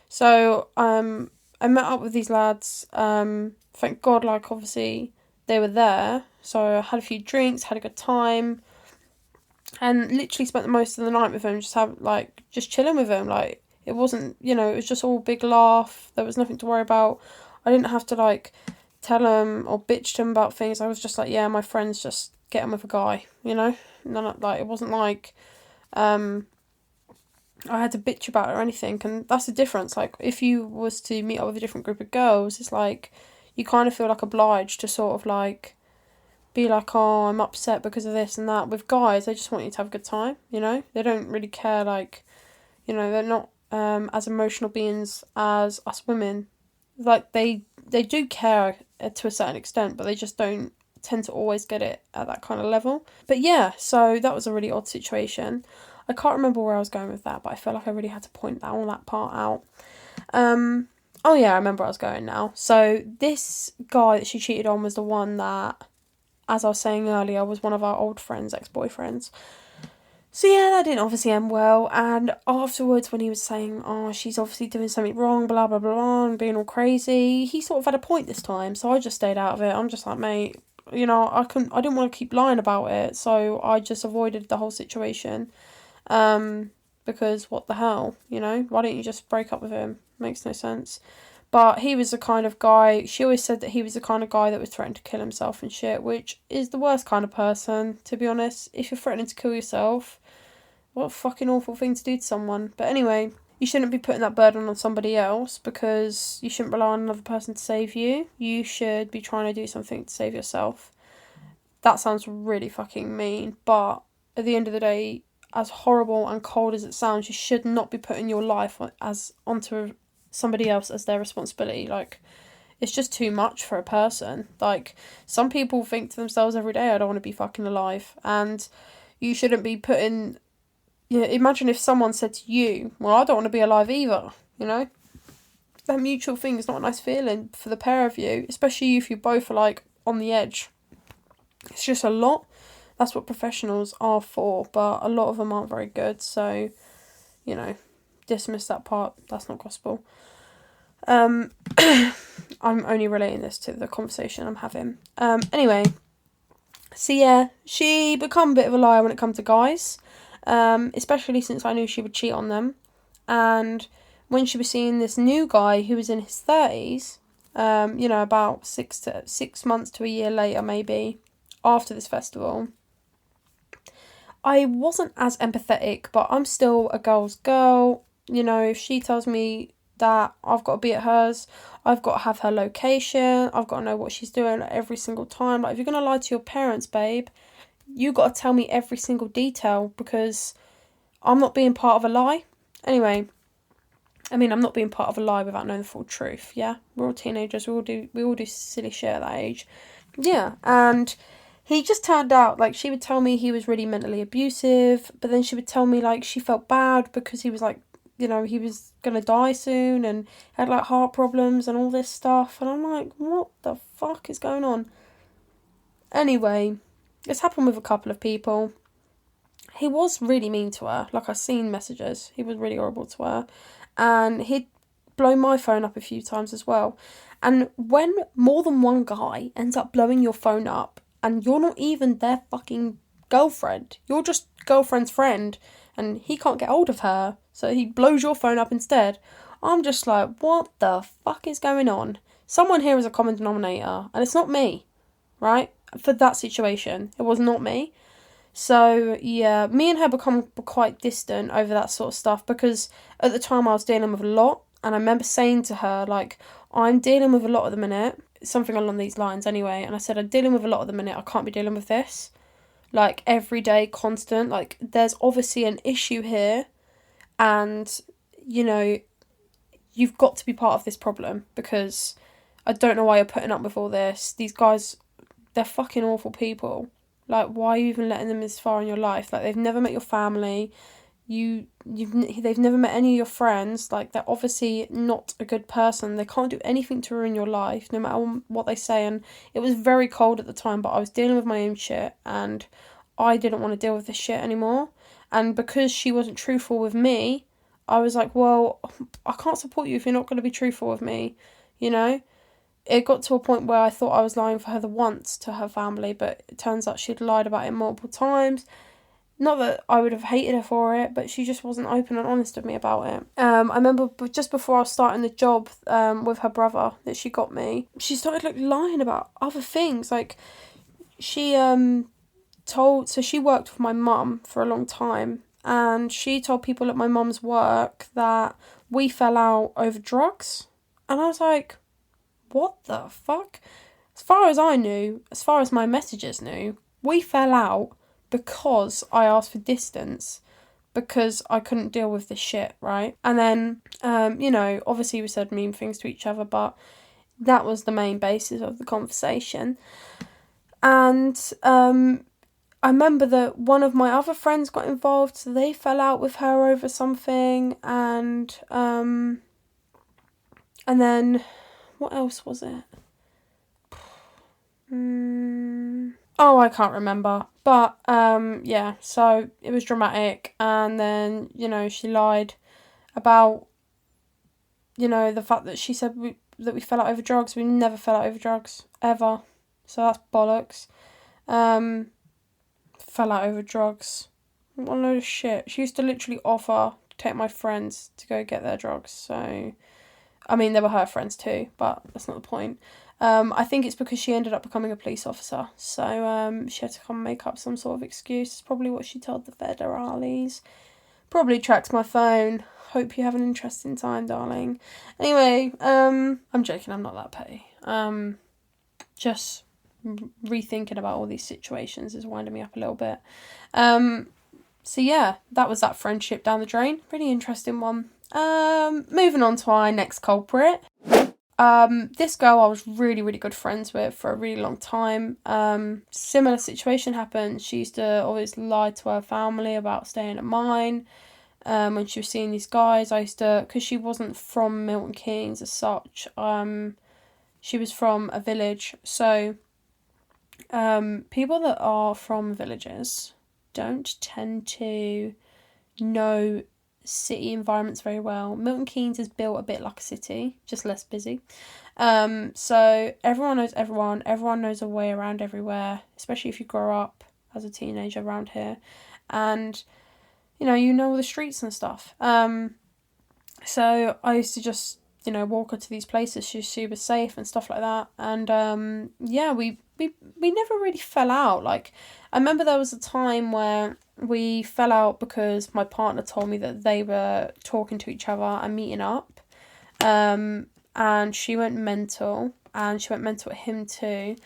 Speaker 1: So I met up with these lads. Thank God, like, obviously, they were there. So I had a few drinks, had a good time. And literally spent the most of the night with them, just chilling with them. Like, it wasn't, it was just all big laugh. There was nothing to worry about. I didn't have to, like, tell them or bitch to them about things. I was just like, yeah, my friend's just getting with a guy, None of, like, it wasn't like I had to bitch about it or anything. And that's the difference. Like, if you was to meet up with a different group of girls, it's like, you kind of feel, like, obliged to sort of, like, be like, oh, I'm upset because of this and that. With guys, they just want you to have a good time, They don't really care, like, they're not as emotional beings as us women. Like, they do care to a certain extent, but they just don't tend to always get it at that kind of level. But yeah, so that was a really odd situation. I can't remember where I was going with that, but I felt like I really had to point all that part out. Oh yeah, I remember where I was going now. So this guy that she cheated on was the one that, as I was saying earlier, was one of our old friends' ex-boyfriends. So yeah, that didn't obviously end well, and afterwards when he was saying, oh, she's obviously doing something wrong, blah, blah, blah, and being all crazy, he sort of had a point this time, so I just stayed out of it. I'm just like, mate, I didn't want to keep lying about it, so I just avoided the whole situation, because what the hell, why don't you just break up with him? Makes no sense. But he was the kind of guy, she always said that he was the kind of guy that would threaten to kill himself and shit, which is the worst kind of person, to be honest. If you're threatening to kill yourself, what a fucking awful thing to do to someone. But anyway, you shouldn't be putting that burden on somebody else, because you shouldn't rely on another person to save you. You should be trying to do something to save yourself. That sounds really fucking mean, but at the end of the day, as horrible and cold as it sounds, you should not be putting your life onto somebody else as their responsibility. Like, It's just too much for a person. Like, some people think to themselves every day, I don't want to be fucking alive. And you shouldn't be putting... You know, imagine if someone said to you, well, I don't want to be alive either, you know? That mutual thing is not a nice feeling for the pair of you, especially if you both are, like, on the edge. It's just a lot. That's what professionals are for, but a lot of them aren't very good, so, you know, dismiss that part. That's not gospel. I'm only relating this to the conversation I'm having. Anyway, so yeah, she become a bit of a liar when it comes to guys, especially since I knew she would cheat on them. And when she was seeing this new guy who was in his 30s, you know, about 6 months to a year later, maybe, after this festival, I wasn't as empathetic, but I'm still a girl's girl. You know, if she tells me that I've got to be at hers, I've got to have her location, I've got to know what she's doing every single time. Like, if you're going to lie to your parents, babe, you got to tell me every single detail, because I'm not being part of a lie. Anyway, I mean, I'm not being part of a lie without knowing the full truth, yeah? We're all teenagers, we all do silly shit at that age. Yeah, and he just turned out, like, she would tell me he was really mentally abusive, but then she would tell me, like, she felt bad because he was, like, you know, he was going to die soon and had, like, heart problems and all this stuff. And I'm like, what the fuck is going on? Anyway, it's happened with a couple of people. He was really mean to her. Like, I've seen messages. He was really horrible to her. And he'd blown my phone up a few times as well. And when more than one guy ends up blowing your phone up, and you're not even their fucking girlfriend, you're just girlfriend's friend, and he can't get hold of her, so he blows your phone up instead. I'm just like, what the fuck is going on? Someone here is a common denominator, and it's not me, right? For that situation, it was not me. So, yeah, me and her become quite distant over that sort of stuff, because at the time I was dealing with a lot, and I remember saying to her, like, I'm dealing with a lot at the minute, something along these lines anyway, and I said, I'm dealing with a lot at the minute, I can't be dealing with this. Like, every day, constant, like, there's obviously an issue here, and, you know, you've got to be part of this problem, because I don't know why you're putting up with all this. These guys, they're fucking awful people. Like, why are you even letting them this far in your life? Like, they've never met your family, they've never met any of your friends. Like, they're obviously not a good person. They can't do anything to ruin your life, no matter what they say. And it was very cold at the time, but I was dealing with my own shit, and I didn't want to deal with this shit anymore. And because she wasn't truthful with me, I was like, well, I can't support you if you're not going to be truthful with me, you know? It got to a point where I thought I was lying for her the once to her family, but it turns out she'd lied about it multiple times. Not that I would have hated her for it, but she just wasn't open and honest with me about it. I remember just before I was starting the job with her brother that she got me, she started, like, lying about other things. Like, she so she worked with my mum for a long time, and she told people at my mum's work that we fell out over drugs. And I was like, what the fuck? As far as I knew, as far as my messages knew, we fell out because I asked for distance, because I couldn't deal with this shit, right? And then, you know, obviously we said mean things to each other, but that was the main basis of the conversation. And I remember that one of my other friends got involved, so they fell out with her over something, and then, what else was it? Oh, I can't remember. But, yeah, so it was dramatic. And then, you know, she lied about, you know, the fact that she said that we fell out over drugs. We never fell out over drugs, ever. So that's bollocks. Fell out over drugs. What a load of shit. She used to literally offer to take my friends to go get their drugs. So, I mean, they were her friends too, but that's not the point. I think it's because she ended up becoming a police officer. So, she had to come make up some sort of excuse. It's probably what she told the federales. Probably tracked my phone. Hope you have an interesting time, darling. Anyway, I'm joking. I'm not that petty. Just rethinking about all these situations is winding me up a little bit. So yeah, that was that friendship down the drain. Really interesting one. Moving on to our next culprit. This girl I was really, really good friends with for a really long time. Similar situation happened. She used to always lie to her family about staying at mine. When she was seeing these guys, I used to, because she wasn't from Milton Keynes as such. She was from a village, so people that are from villages don't tend to know city environments very well. Milton Keynes is built a bit like a city, just less busy. So everyone knows everyone knows a way around everywhere, especially if you grow up as a teenager around here. And you know all the streets and stuff. So I used to just, walk her to these places. She was super safe and stuff like that. And we never really fell out. Like, I remember there was a time where we fell out because my partner told me that they were talking to each other and meeting up. And she went mental, and she went mental at him too.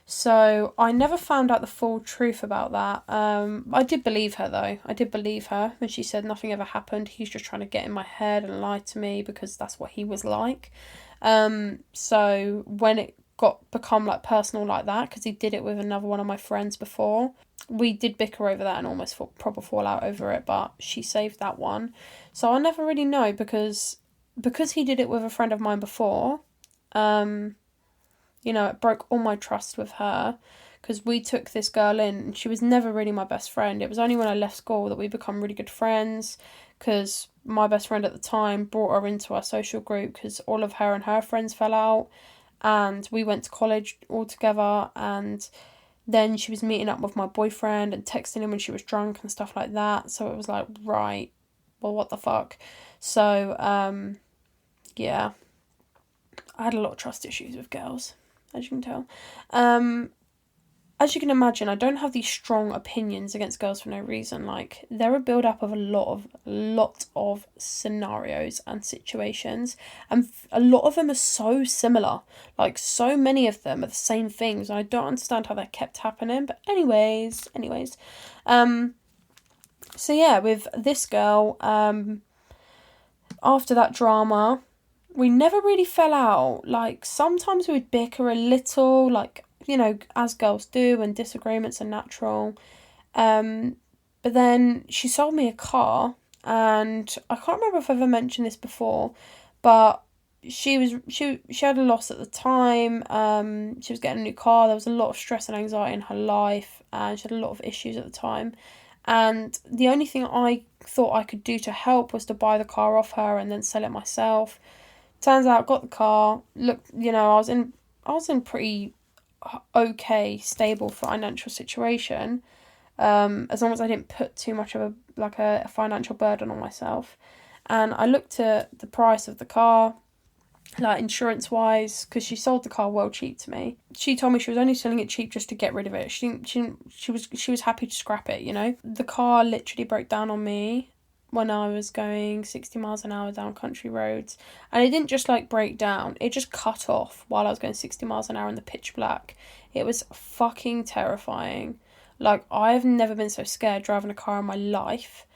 Speaker 1: So I never found out the full truth about that. I did believe her though. I did believe her when she said nothing ever happened. He's just trying to get in my head and lie to me because that's what he was like. So when it become like personal like that, because he did it with another one of my friends before, we did bicker over that and almost proper fall out over it, but she saved that one. So I'll never really know because he did it with a friend of mine before. It broke all my trust with her because we took this girl in and she was never really my best friend. It was only when I left school that we become really good friends because my best friend at the time brought her into our social group because all of her and her friends fell out and we went to college all together, and then she was meeting up with my boyfriend and texting him when she was drunk and stuff like that. So it was like, right, well, what the fuck? So, yeah, I had a lot of trust issues with girls, as you can tell. As you can imagine, I don't have these strong opinions against girls for no reason. Like, they're a build-up of a lot of scenarios and situations, and a lot of them are so similar. Like, so many of them are the same things, and I don't understand how they kept happening. But anyways, so yeah, with this girl, after that drama, we never really fell out. Like, sometimes we'd bicker a little, like, as girls do, and disagreements are natural. But then she sold me a car, and I can't remember if I've ever mentioned this before, but she had a loss at the time. She was getting a new car. There was a lot of stress and anxiety in her life, and she had a lot of issues at the time. And the only thing I thought I could do to help was to buy the car off her and then sell it myself. Turns out, got the car. Looked, I was in pretty okay, stable financial situation. As long as I didn't put too much of a financial burden on myself. And I looked at the price of the car, like insurance wise, because she sold the car well cheap to me. She told me she was only selling it cheap just to get rid of it. She was happy to scrap it, The car literally broke down on me when I was going 60 miles an hour down country roads. And it didn't just break down, it just cut off while I was going 60 miles an hour in the pitch black. It was fucking terrifying. I've never been so scared driving a car in my life.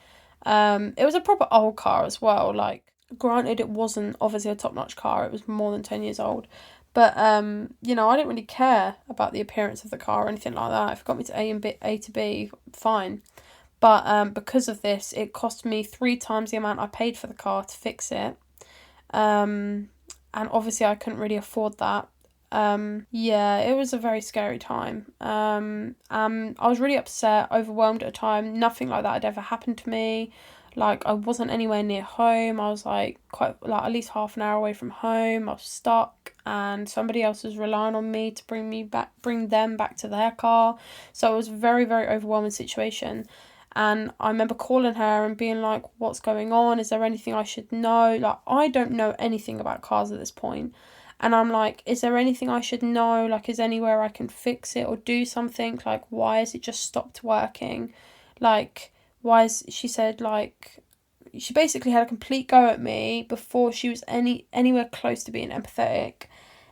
Speaker 1: It was a proper old car as well. Granted, it wasn't obviously a top-notch car, it was more than 10 years old. But, I didn't really care about the appearance of the car or anything like that. If it got me to A to B, fine. But because of this, it cost me 3 times the amount I paid for the car to fix it. And obviously I couldn't really afford that. It was a very scary time. I was really upset, overwhelmed at a time. Nothing like that had ever happened to me. I wasn't anywhere near home. I was quite at least half an hour away from home. I was stuck, and somebody else was relying on me to bring them back to their car. So it was a very, very overwhelming situation. And I remember calling her and being like, what's going on? Is there anything I should know? I don't know anything about cars at this point. And I'm like, is there anything I should know? Is anywhere I can fix it or do something? Why has it just stopped working? She said, she basically had a complete go at me before she was anywhere close to being empathetic.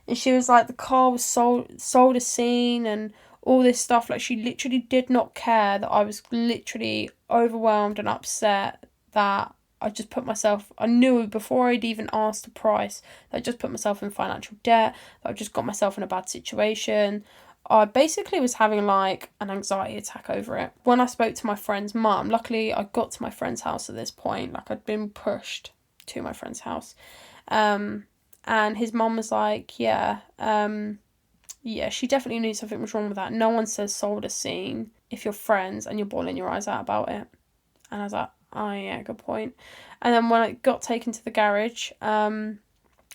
Speaker 1: And she was like, the car was sold as seen and all this stuff. She literally did not care that I was literally overwhelmed and upset that I just put myself, I knew before I'd even asked the price, that I just put myself in financial debt, that I just got myself in a bad situation. I basically was having like an anxiety attack over it. When I spoke to my friend's mum, luckily I got to my friend's house at this point, like I'd been pushed to my friend's house. And his mum was like, yeah, she definitely knew something was wrong with that. No one says sold a scene if you're friends and you're bawling your eyes out about it. And I was like, oh yeah, good point. And then when I got taken to the garage, my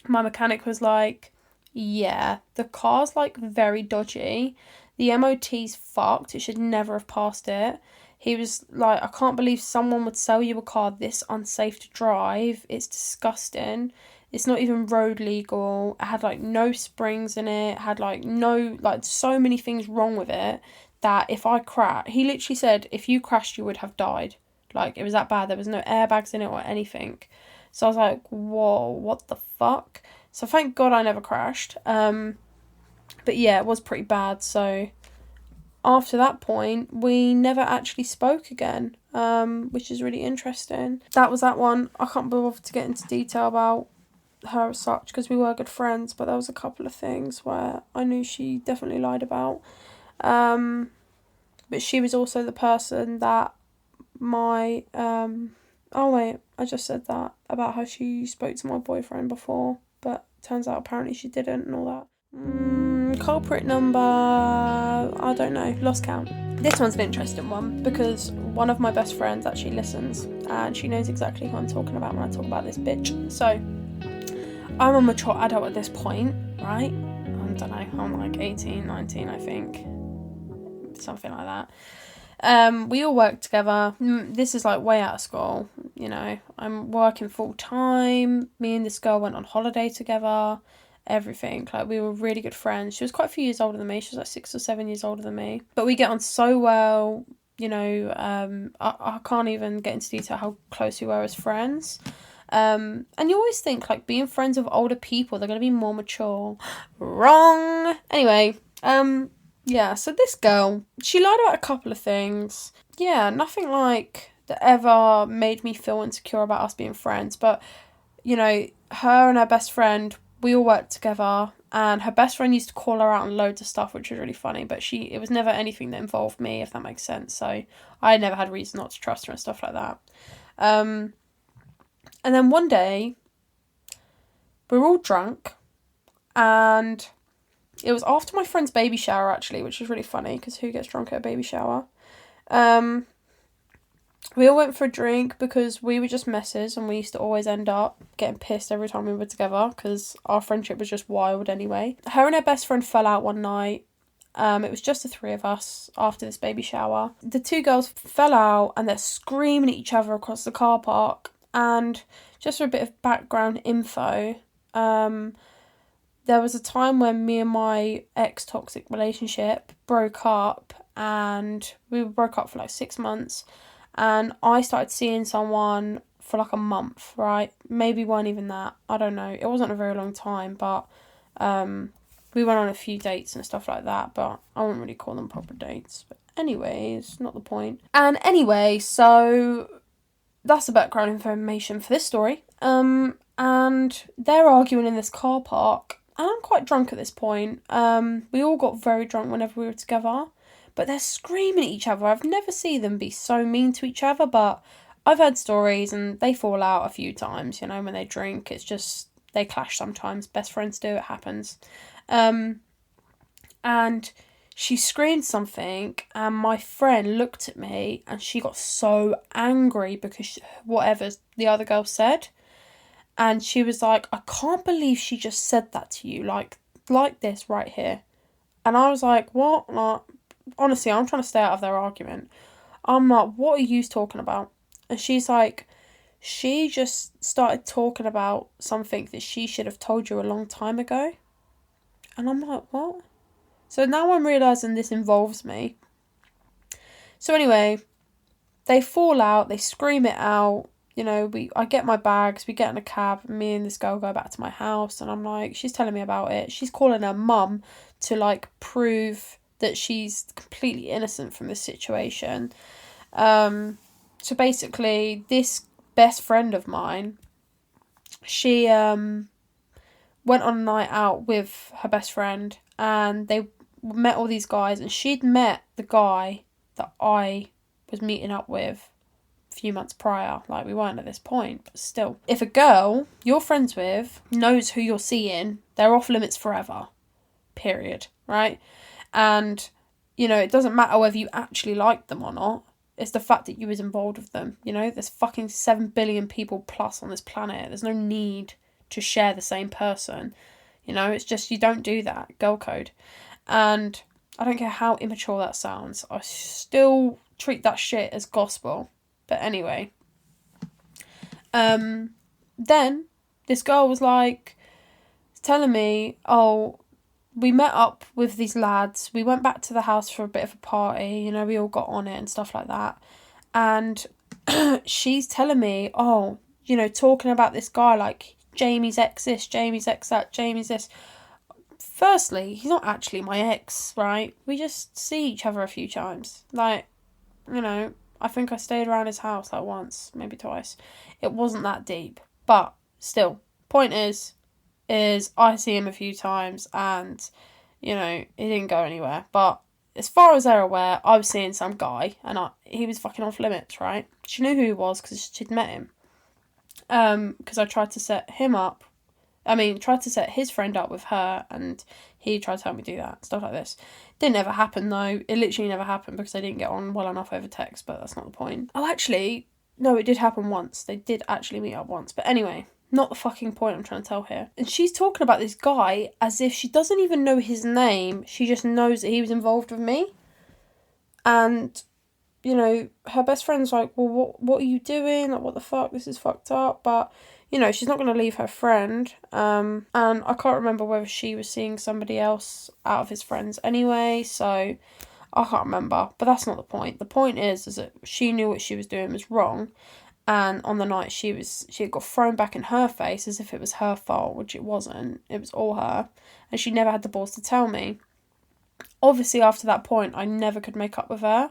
Speaker 1: mechanic was like, yeah, the car's like very dodgy. The MOT's fucked. It should never have passed it. He was like, I can't believe someone would sell you a car this unsafe to drive. It's disgusting. It's not even road legal. It had like no springs in it. Had like no, like so many things wrong with it that if I crashed, he literally said, if you crashed, you would have died. Like, it was that bad. There was no airbags in it or anything. So I was like, whoa, what the fuck? So thank God I never crashed. But yeah, it was pretty bad. So after that point, we never actually spoke again, which is really interesting. That was that one. I can't be bothered to get into detail about her as such because we were good friends, but there was a couple of things where I knew she definitely lied about. But she was also the person that my I just said that about how she spoke to my boyfriend before, but turns out apparently she didn't and all that. Culprit number, I don't know, lost count. This one's an interesting one because one of my best friends actually listens and she knows exactly who I'm talking about when I talk about this bitch. So I'm a mature adult at this point, right? I don't know, I'm like 18, 19 I think, something like that. We all work together. This is like way out of school, you know. I'm working full time. Me and this girl went on holiday together. Everything. Like, we were really good friends. She was quite a few years older than me. She was like 6 or 7 years older than me. But we get on so well, you know. I can't even get into detail how close we were as friends. And you always think, like, being friends with older people, they're going to be more mature. Wrong. Anyway, yeah, so this girl, she lied about a couple of things. Yeah, nothing like that ever made me feel insecure about us being friends. But, you know, her and her best friend, we all worked together. And her best friend used to call her out on loads of stuff, which was really funny. But it was never anything that involved me, if that makes sense. So I never had reason not to trust her and stuff like that. And then one day, we were all drunk. And it was after my friend's baby shower, actually, which was really funny, because who gets drunk at a baby shower? We all went for a drink, because we were just messes, and we used to always end up getting pissed every time we were together, because our friendship was just wild anyway. Her and her best friend fell out one night. It was just the three of us after this baby shower. The two girls fell out, and they're screaming at each other across the car park, and just for a bit of background info, there was a time when me and my ex-toxic relationship broke up, and we broke up for like 6 months, and I started seeing someone for like a month, right? Maybe weren't even that. I don't know. It wasn't a very long time, but we went on a few dates and stuff like that, but I wouldn't really call them proper dates. But anyway, it's not the point. And anyway, so that's the background information for this story. And they're arguing in this car park. And I'm quite drunk at this point. We all got very drunk whenever we were together. But they're screaming at each other. I've never seen them be so mean to each other. But I've heard stories and they fall out a few times, you know, when they drink. It's just, they clash sometimes. Best friends do, it happens. And she screamed something. And my friend looked at me and she got so angry because whatever the other girl said. And she was like, I can't believe she just said that to you, like this right here. And I was like, what? Like, honestly, I'm trying to stay out of their argument. I'm like, what are you talking about? And she's like, she just started talking about something that she should have told you a long time ago. And I'm like, what? So now I'm realising this involves me. So anyway, they fall out, they scream it out. You know, I get my bags, we get in a cab, and me and this girl go back to my house, and I'm like, she's telling me about it. She's calling her mum to, like, prove that she's completely innocent from this situation. So basically, this best friend of mine, she went on a night out with her best friend, and they met all these guys, and she'd met the guy that I was meeting up with a few months prior. Like, we weren't at this point, but still. If a girl you're friends with knows who you're seeing, they're off limits forever. Period. Right? And, you know, it doesn't matter whether you actually like them or not. It's the fact that you was involved with them. You know, there's fucking 7 billion people plus on this planet. There's no need to share the same person. You know, it's just, you don't do that. Girl code. And I don't care how immature that sounds, I still treat that shit as gospel. But anyway, then this girl was like telling me, oh, we met up with these lads, we went back to the house for a bit of a party, you know, we all got on it and stuff like that. And she's telling me, oh, you know, talking about this guy, like, Jamie's ex this, Jamie's ex that, Jamie's this. Firstly, he's not actually my ex, right? We just see each other a few times. Like, you know, I think I stayed around his house like once, maybe twice. It wasn't that deep. But still, point is I see him a few times, and, you know, he didn't go anywhere. But as far as they're aware, I was seeing some guy, and he was fucking off limits, right? She knew who he was because she'd met him. Because I tried to set his friend up with her, and he tried to help me do that, stuff like this. Didn't ever happen, though. It literally never happened because they didn't get on well enough over text, but that's not the point. Oh, actually, no, it did happen once. They did actually meet up once. But anyway, not the fucking point I'm trying to tell here. And she's talking about this guy as if she doesn't even know his name. She just knows that he was involved with me. And, you know, her best friend's like, well, what are you doing? Like, what the fuck? This is fucked up. But, you know, she's not going to leave her friend. And I can't remember whether she was seeing somebody else out of his friends anyway. So I can't remember. But that's not the point. The point is that she knew what she was doing was wrong. And on the night she had got thrown back in her face as if it was her fault, which it wasn't. It was all her. And she never had the balls to tell me. Obviously, after that point, I never could make up with her.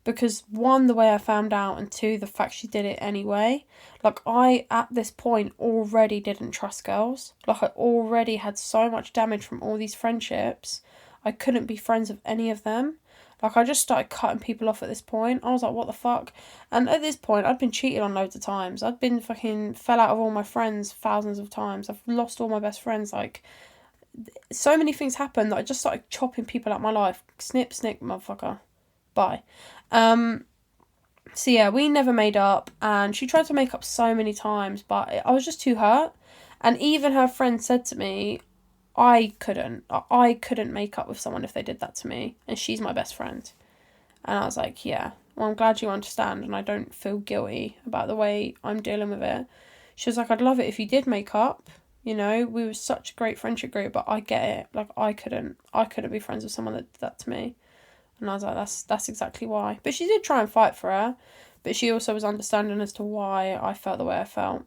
Speaker 1: Because, one, the way I found out, and two, the fact she did it anyway. Like, I, at this point, already didn't trust girls. Like, I already had so much damage from all these friendships. I couldn't be friends with any of them. Like, I just started cutting people off at this point. I was like, what the fuck? And at this point, I'd been cheated on loads of times. I'd been fell out of all my friends thousands of times. I've lost all my best friends. Like, so many things happened that I just started chopping people out of my life. Snip, snip, motherfucker. Bye. So yeah, we never made up, and she tried to make up so many times, but I was just too hurt. And even her friend said to me, I couldn't make up with someone if they did that to me, and she's my best friend. And I was like, yeah, well, I'm glad you understand, and I don't feel guilty about the way I'm dealing with it. She was like, I'd love it if you did make up, you know, we were such a great friendship group, but I get it, like, I couldn't be friends with someone that did that to me. And I was like, that's exactly why. But she did try and fight for her, but she also was understanding as to why I felt the way I felt.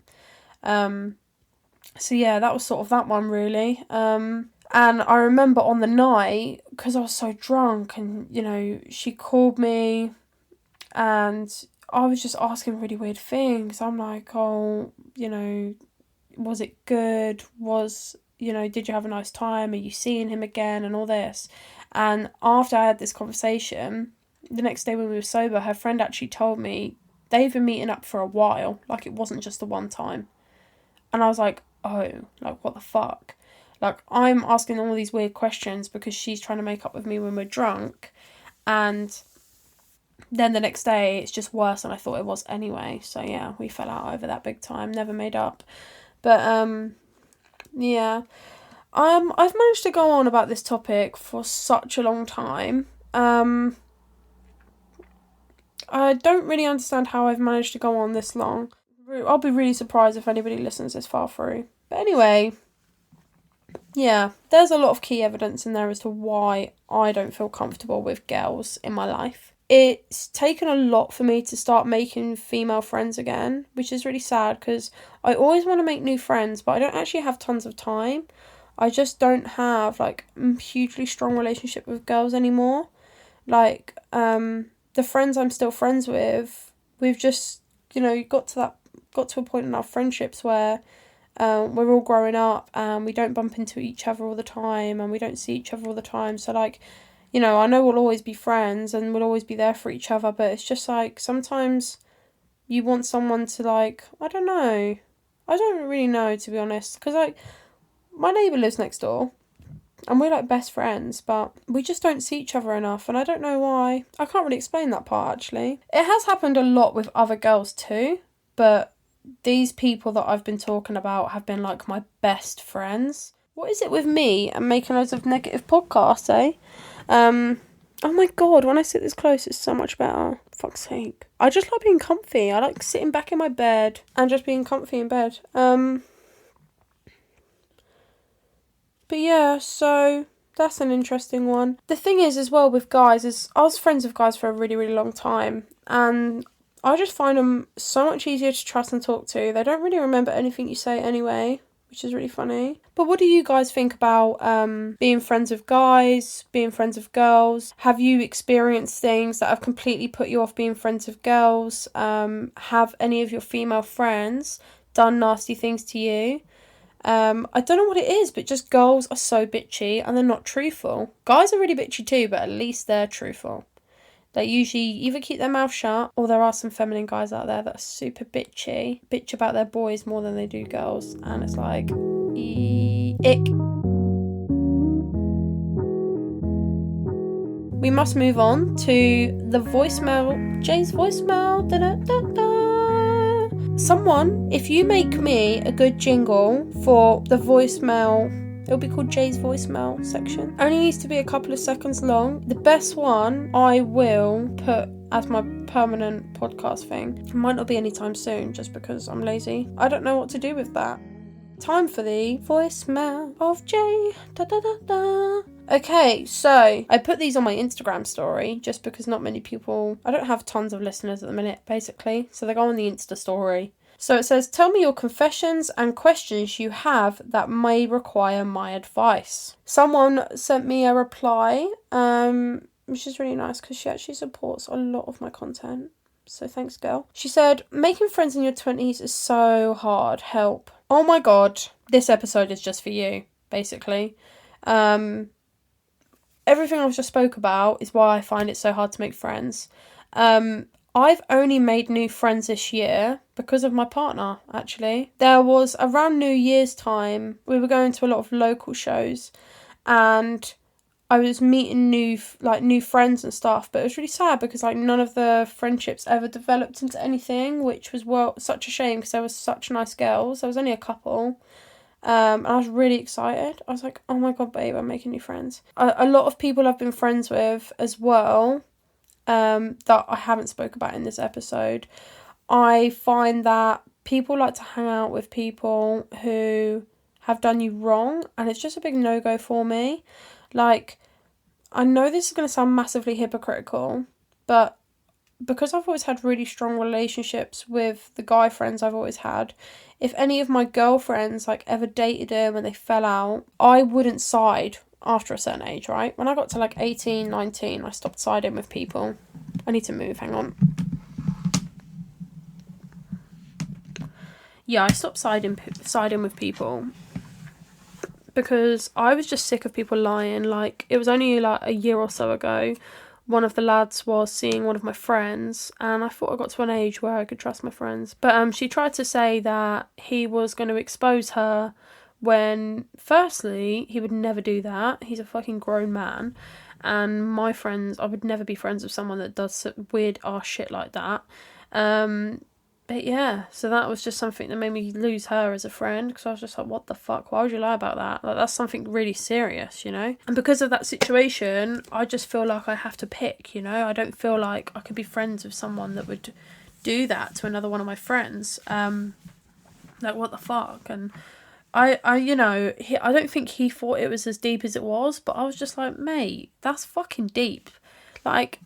Speaker 1: So yeah, that was sort of that one, really. And I remember on the night, because I was so drunk, and, you know, she called me, and I was just asking really weird things. I'm like, oh, you know, was it good? You know, did you have a nice time? Are you seeing him again? And all this. And after I had this conversation, the next day when we were sober, her friend actually told me they've been meeting up for a while. Like, it wasn't just the one time. And I was like, oh, like, what the fuck? Like, I'm asking all these weird questions because she's trying to make up with me when we're drunk. And then the next day, it's just worse than I thought it was anyway. So, yeah, we fell out over that big time. Never made up. But, yeah. I've managed to go on about this topic for such a long time. I don't really understand how I've managed to go on this long. I'll be really surprised if anybody listens this far through. But anyway, yeah, there's a lot of key evidence in there as to why I don't feel comfortable with girls in my life. It's taken a lot for me to start making female friends again, which is really sad because I always want to make new friends, but I don't actually have tons of time. I just don't have, like, a hugely strong relationship with girls anymore. Like, the friends I'm still friends with, we've just, you know, got to that got to a point in our friendships where we're all growing up and we don't bump into each other all the time and we don't see each other all the time. So, like, you know, I know we'll always be friends and we'll always be there for each other, but it's just like sometimes you want someone to, like, I don't know. I don't really know, to be honest, because, like, my neighbour lives next door and we're, like, best friends, but we just don't see each other enough, and I don't know why. I can't really explain that part, actually. It has happened a lot with other girls too, but these people that I've been talking about have been, like, my best friends. What is it with me and making loads of negative podcasts, eh? Oh my god, when I sit this close, it's so much better. Fuck's sake. I just like being comfy. I like sitting back in my bed and just being comfy in bed. But yeah, so that's an interesting one. The thing is, as well, with guys, is I was friends with guys for a really, really long time, and I just find them so much easier to trust and talk to. They don't really remember anything you say anyway, which is really funny. But what do you guys think about being friends with guys, being friends with girls? Have you experienced things that have completely put you off being friends with girls? Have any of your female friends done nasty things to you? I don't know what it is, but just girls are so bitchy and they're not truthful. Guys are really bitchy too, but at least they're truthful. They usually either keep their mouth shut, or there are some feminine guys out there that are super bitchy. Bitch about their boys more than they do girls. And it's like, ick. We must move on to the voicemail. Jay's voicemail. Da-da-da-da. Someone, if you make me a good jingle for the voicemail, it'll be called Jay's voicemail section. Only needs to be a couple of seconds long. The best one I will put as my permanent podcast thing. It might not be anytime soon just because I'm lazy. I don't know what to do with that. Time for the voicemail of Jay. Da da da da. Okay, so I put these on my Instagram story just because not many people... I don't have tons of listeners at the minute, basically. So they go on the Insta story. So it says, tell me your confessions and questions you have that may require my advice. Someone sent me a reply, which is really nice because she actually supports a lot of my content. So thanks, girl. She said, making friends in your 20s is so hard. Help. Oh my god. This episode is just for you, basically. Everything I've just spoke about is why I find it so hard to make friends. I've only made new friends this year because of my partner, actually. There was around New Year's time, we were going to a lot of local shows and I was meeting new friends and stuff, but it was really sad because, like, none of the friendships ever developed into anything, which was, well, such a shame because there were such nice girls. There was only a couple. And I was really excited. I was like, oh my god, babe, I'm making new friends. A lot of people I've been friends with as well, that I haven't spoke about in this episode. I find that people like to hang out with people who have done you wrong, and it's just a big no-go for me. Like, I know this is going to sound massively hypocritical, but because I've always had really strong relationships with the guy friends I've always had, if any of my girlfriends, like, ever dated him and they fell out, I wouldn't side after a certain age, right? When I got to, like, 18, 19, I stopped siding with people. I need to move, hang on. Yeah, I stopped siding with people because I was just sick of people lying. Like, it was only, like, a year or so ago, one of the lads was seeing one of my friends, and I thought I got to an age where I could trust my friends. But she tried to say that he was going to expose her when, firstly, he would never do that. He's a fucking grown man. And my friends, I would never be friends with someone that does weird ass shit like that. But yeah, so that was just something that made me lose her as a friend, because I was just like, what the fuck, why would you lie about that? Like, that's something really serious, you know? And because of that situation, I just feel like I have to pick, you know? I don't feel like I could be friends with someone that would do that to another one of my friends. Like, what the fuck? And I you know, I don't think he thought it was as deep as it was, but I was just like, mate, that's fucking deep. Like,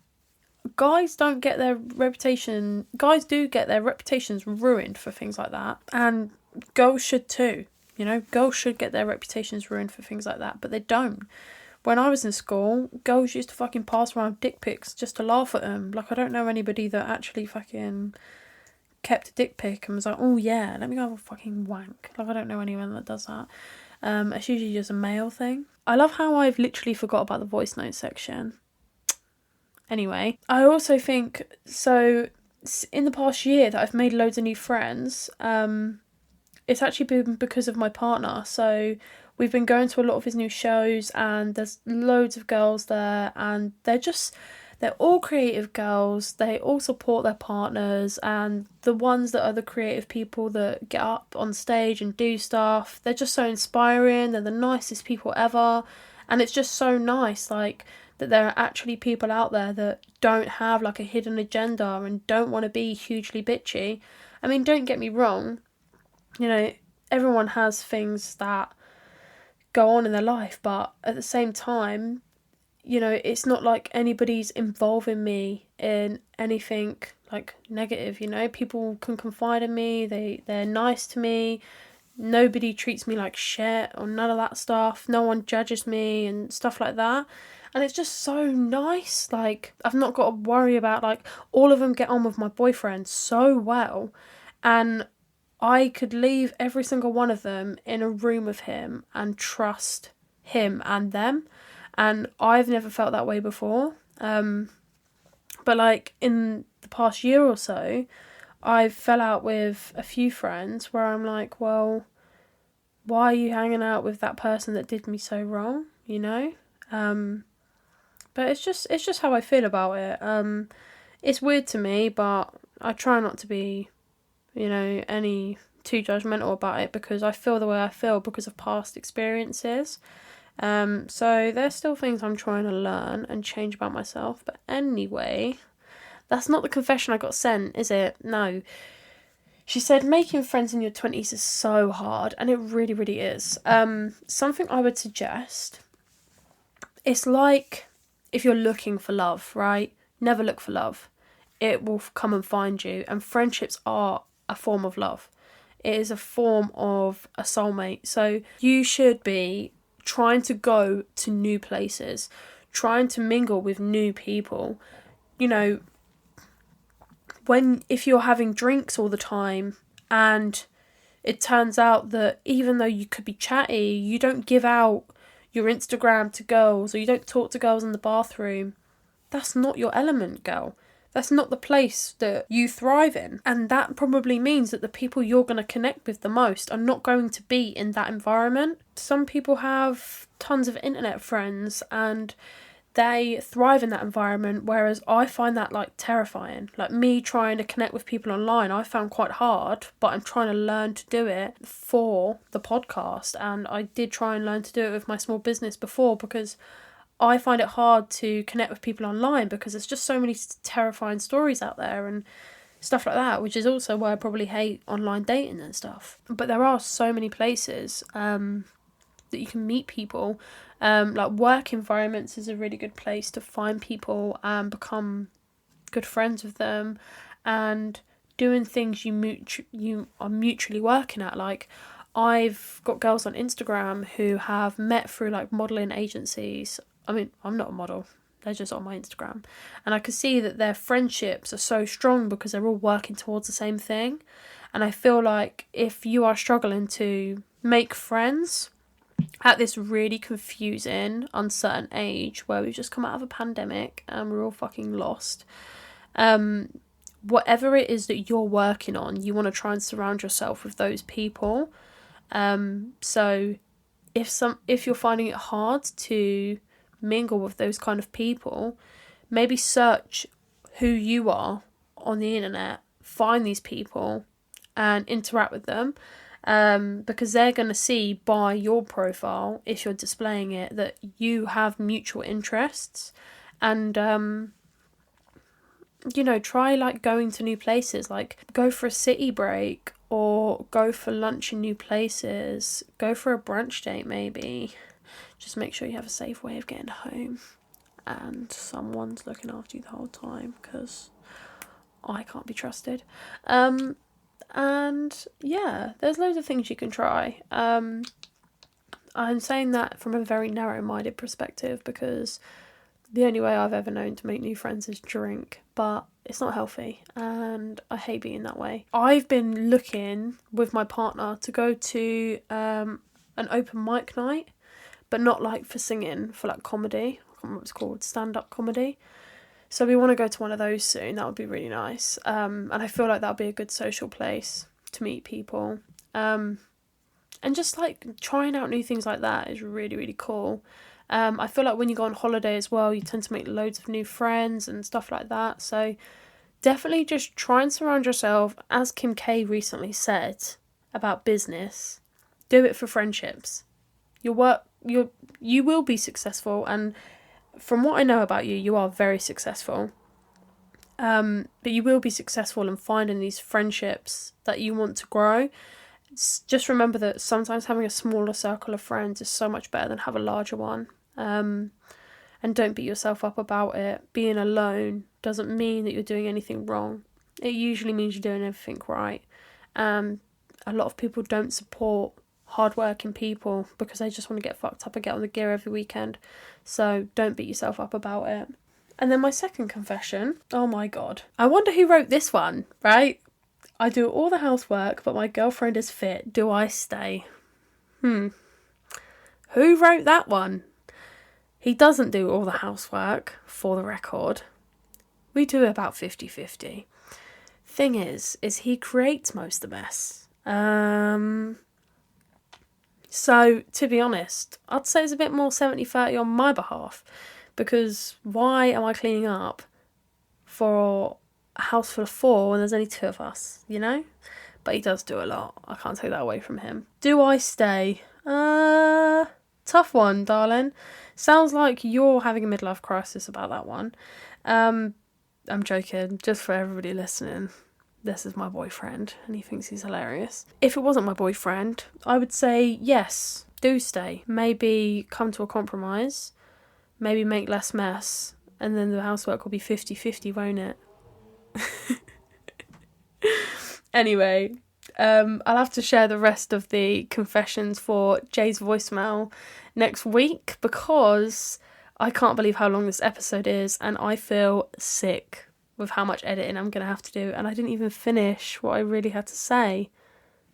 Speaker 1: guys do get their reputations ruined for things like that, and girls should too, you know. Girls should get their reputations ruined for things like that, but they don't. When I was in school, girls used to fucking pass around dick pics just to laugh at them. Like, I don't know anybody that actually fucking kept a dick pic and was like, oh yeah, let me go have a fucking wank. Like, I don't know anyone that does that. It's usually just a male thing. I love how I've literally forgot about the voice note section. Anyway, I also think, so in the past year that I've made loads of new friends, it's actually been because of my partner. So we've been going to a lot of his new shows, and there's loads of girls there, and they're all creative girls. They all support their partners, and the ones that are the creative people that get up on stage and do stuff, they're just so inspiring. They're the nicest people ever, and it's just so nice, like, that there are actually people out there that don't have like a hidden agenda and don't want to be hugely bitchy. I mean, don't get me wrong, you know, everyone has things that go on in their life, but at the same time, you know, it's not like anybody's involving me in anything like negative, you know. People can confide in me, they're nice to me, nobody treats me like shit or none of that stuff, no one judges me and stuff like that. And it's just so nice. Like, I've not got to worry about, like, all of them get on with my boyfriend so well, and I could leave every single one of them in a room with him and trust him and them. And I've never felt that way before. But like in the past year or so, I've fell out with a few friends where I'm like, well, why are you hanging out with that person that did me so wrong, you know? But it's just how I feel about it. It's weird to me, but I try not to be, you know, any too judgmental about it, because I feel the way I feel because of past experiences. So there's still things I'm trying to learn and change about myself. But anyway, that's not the confession I got sent, is it? No. She said making friends in your 20s is so hard, and it really, really is. Something I would suggest, it's like if you're looking for love, right? Never look for love. It will come and find you. And friendships are a form of love. It is a form of a soulmate. So you should be trying to go to new places, trying to mingle with new people. You know, if you're having drinks all the time and it turns out that even though you could be chatty, you don't give out your Instagram to girls, or you don't talk to girls in the bathroom, that's not your element, girl. That's not the place that you thrive in. And that probably means that the people you're going to connect with the most are not going to be in that environment. Some people have tons of internet friends and they thrive in that environment, whereas I find that like terrifying. Like me trying to connect with people online, I found quite hard, but I'm trying to learn to do it for the podcast. And I did try and learn to do it with my small business before, because I find it hard to connect with people online because there's just so many terrifying stories out there and stuff like that, which is also why I probably hate online dating and stuff. But there are so many places that you can meet people. Like work environments is a really good place to find people and become good friends with them, and doing things you are mutually working at. Like, I've got girls on Instagram who have met through like modelling agencies. I mean, I'm not a model, they're just on my Instagram. And I can see that their friendships are so strong because they're all working towards the same thing. And I feel like if you are struggling to make friends at this really confusing, uncertain age where we've just come out of a pandemic and we're all fucking lost, whatever it is that you're working on, you want to try and surround yourself with those people. So if you're finding it hard to mingle with those kind of people, maybe search who you are on the internet, find these people and interact with them, because they're going to see by your profile, if you're displaying it, that you have mutual interests. And you know, try like going to new places, like go for a city break or go for lunch in new places, go for a brunch date maybe. Just make sure you have a safe way of getting home and someone's looking after you the whole time, because I can't be trusted. And yeah, there's loads of things you can try. I'm saying that from a very narrow-minded perspective, because the only way I've ever known to make new friends is drink. But it's not healthy, and I hate being that way. I've been looking with my partner to go to an open mic night, but not like for singing, for like comedy. I can't remember what it's called, stand-up comedy. So we want to go to one of those soon. That would be really nice. And I feel like that would be a good social place to meet people. And just like trying out new things like that is really, really cool. I feel like when you go on holiday as well, you tend to make loads of new friends and stuff like that. So definitely just try and surround yourself, as Kim K recently said about business, do it for friendships. You will be successful, and from what I know about you, you are very successful. But you will be successful in finding these friendships that you want to grow. Just remember that sometimes having a smaller circle of friends is so much better than have a larger one. And don't beat yourself up about it. Being alone doesn't mean that you're doing anything wrong. It usually means you're doing everything right. A lot of people don't support hardworking people because they just want to get fucked up and get on the gear every weekend. So don't beat yourself up about it. And then my second confession, oh my god. I wonder who wrote this one, right? I do all the housework, but my girlfriend is fit. Do I stay? Who wrote that one? He doesn't do all the housework, for the record. We do about 50-50. Thing is he creates most of the mess. So, to be honest, I'd say it's a bit more 70-30 on my behalf. Because why am I cleaning up for a house full of 4 when there's only 2 of us, you know? But he does do a lot. I can't take that away from him. Do I stay? Tough one, darling. Sounds like you're having a midlife crisis about that one. I'm joking. Just for everybody listening, this is my boyfriend and he thinks he's hilarious. If it wasn't my boyfriend, I would say yes, do stay. Maybe come to a compromise. Maybe make less mess. And then the housework will be 50-50, won't it? Anyway, I'll have to share the rest of the confessions for Jay's voicemail next week because I can't believe how long this episode is and I feel sick with how much editing I'm going to have to do, and I didn't even finish what I really had to say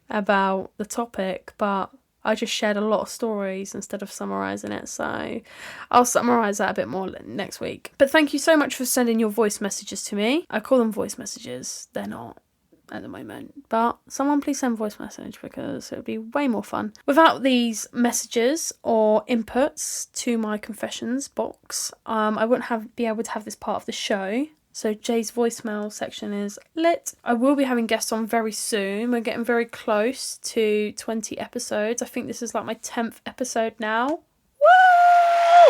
Speaker 1: about the topic, but I just shared a lot of stories instead of summarising it, so I'll summarise that a bit more next week. But thank you so much for sending your voice messages to me. I call them voice messages, they're not at the moment, but someone please send voice message because it would be way more fun. Without these messages or inputs to my confessions box, I wouldn't be able to have this part of the show. So Jay's voicemail section is lit. I will be having guests on very soon. We're getting very close to 20 episodes. I think this is like my 10th episode now.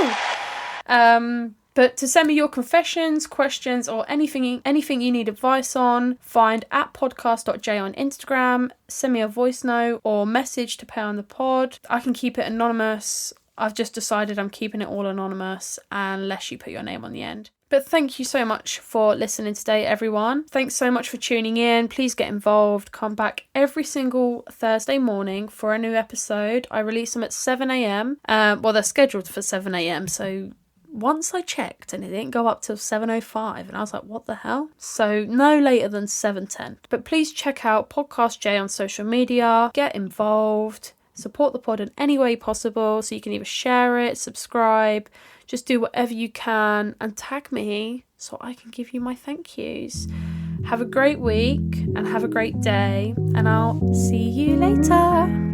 Speaker 1: Woo! But to send me your confessions, questions, or anything you need advice on, find @podcast.j on Instagram, send me a voice note or message to Pay on the Pod. I can keep it anonymous. I've just decided I'm keeping it all anonymous unless you put your name on the end. But thank you so much for listening today, everyone. Thanks so much for tuning in. Please get involved. Come back every single Thursday morning for a new episode. I release them at 7 a.m. Well, they're scheduled for 7 a.m. So once I checked and it didn't go up till 7:05 and I was like, what the hell? So no later than 7:10. But please check out Podcast J on social media. Get involved. Support the pod in any way possible. So you can either share it, subscribe, just do whatever you can and tag me so I can give you my thank yous. Have a great week and have a great day, and I'll see you later.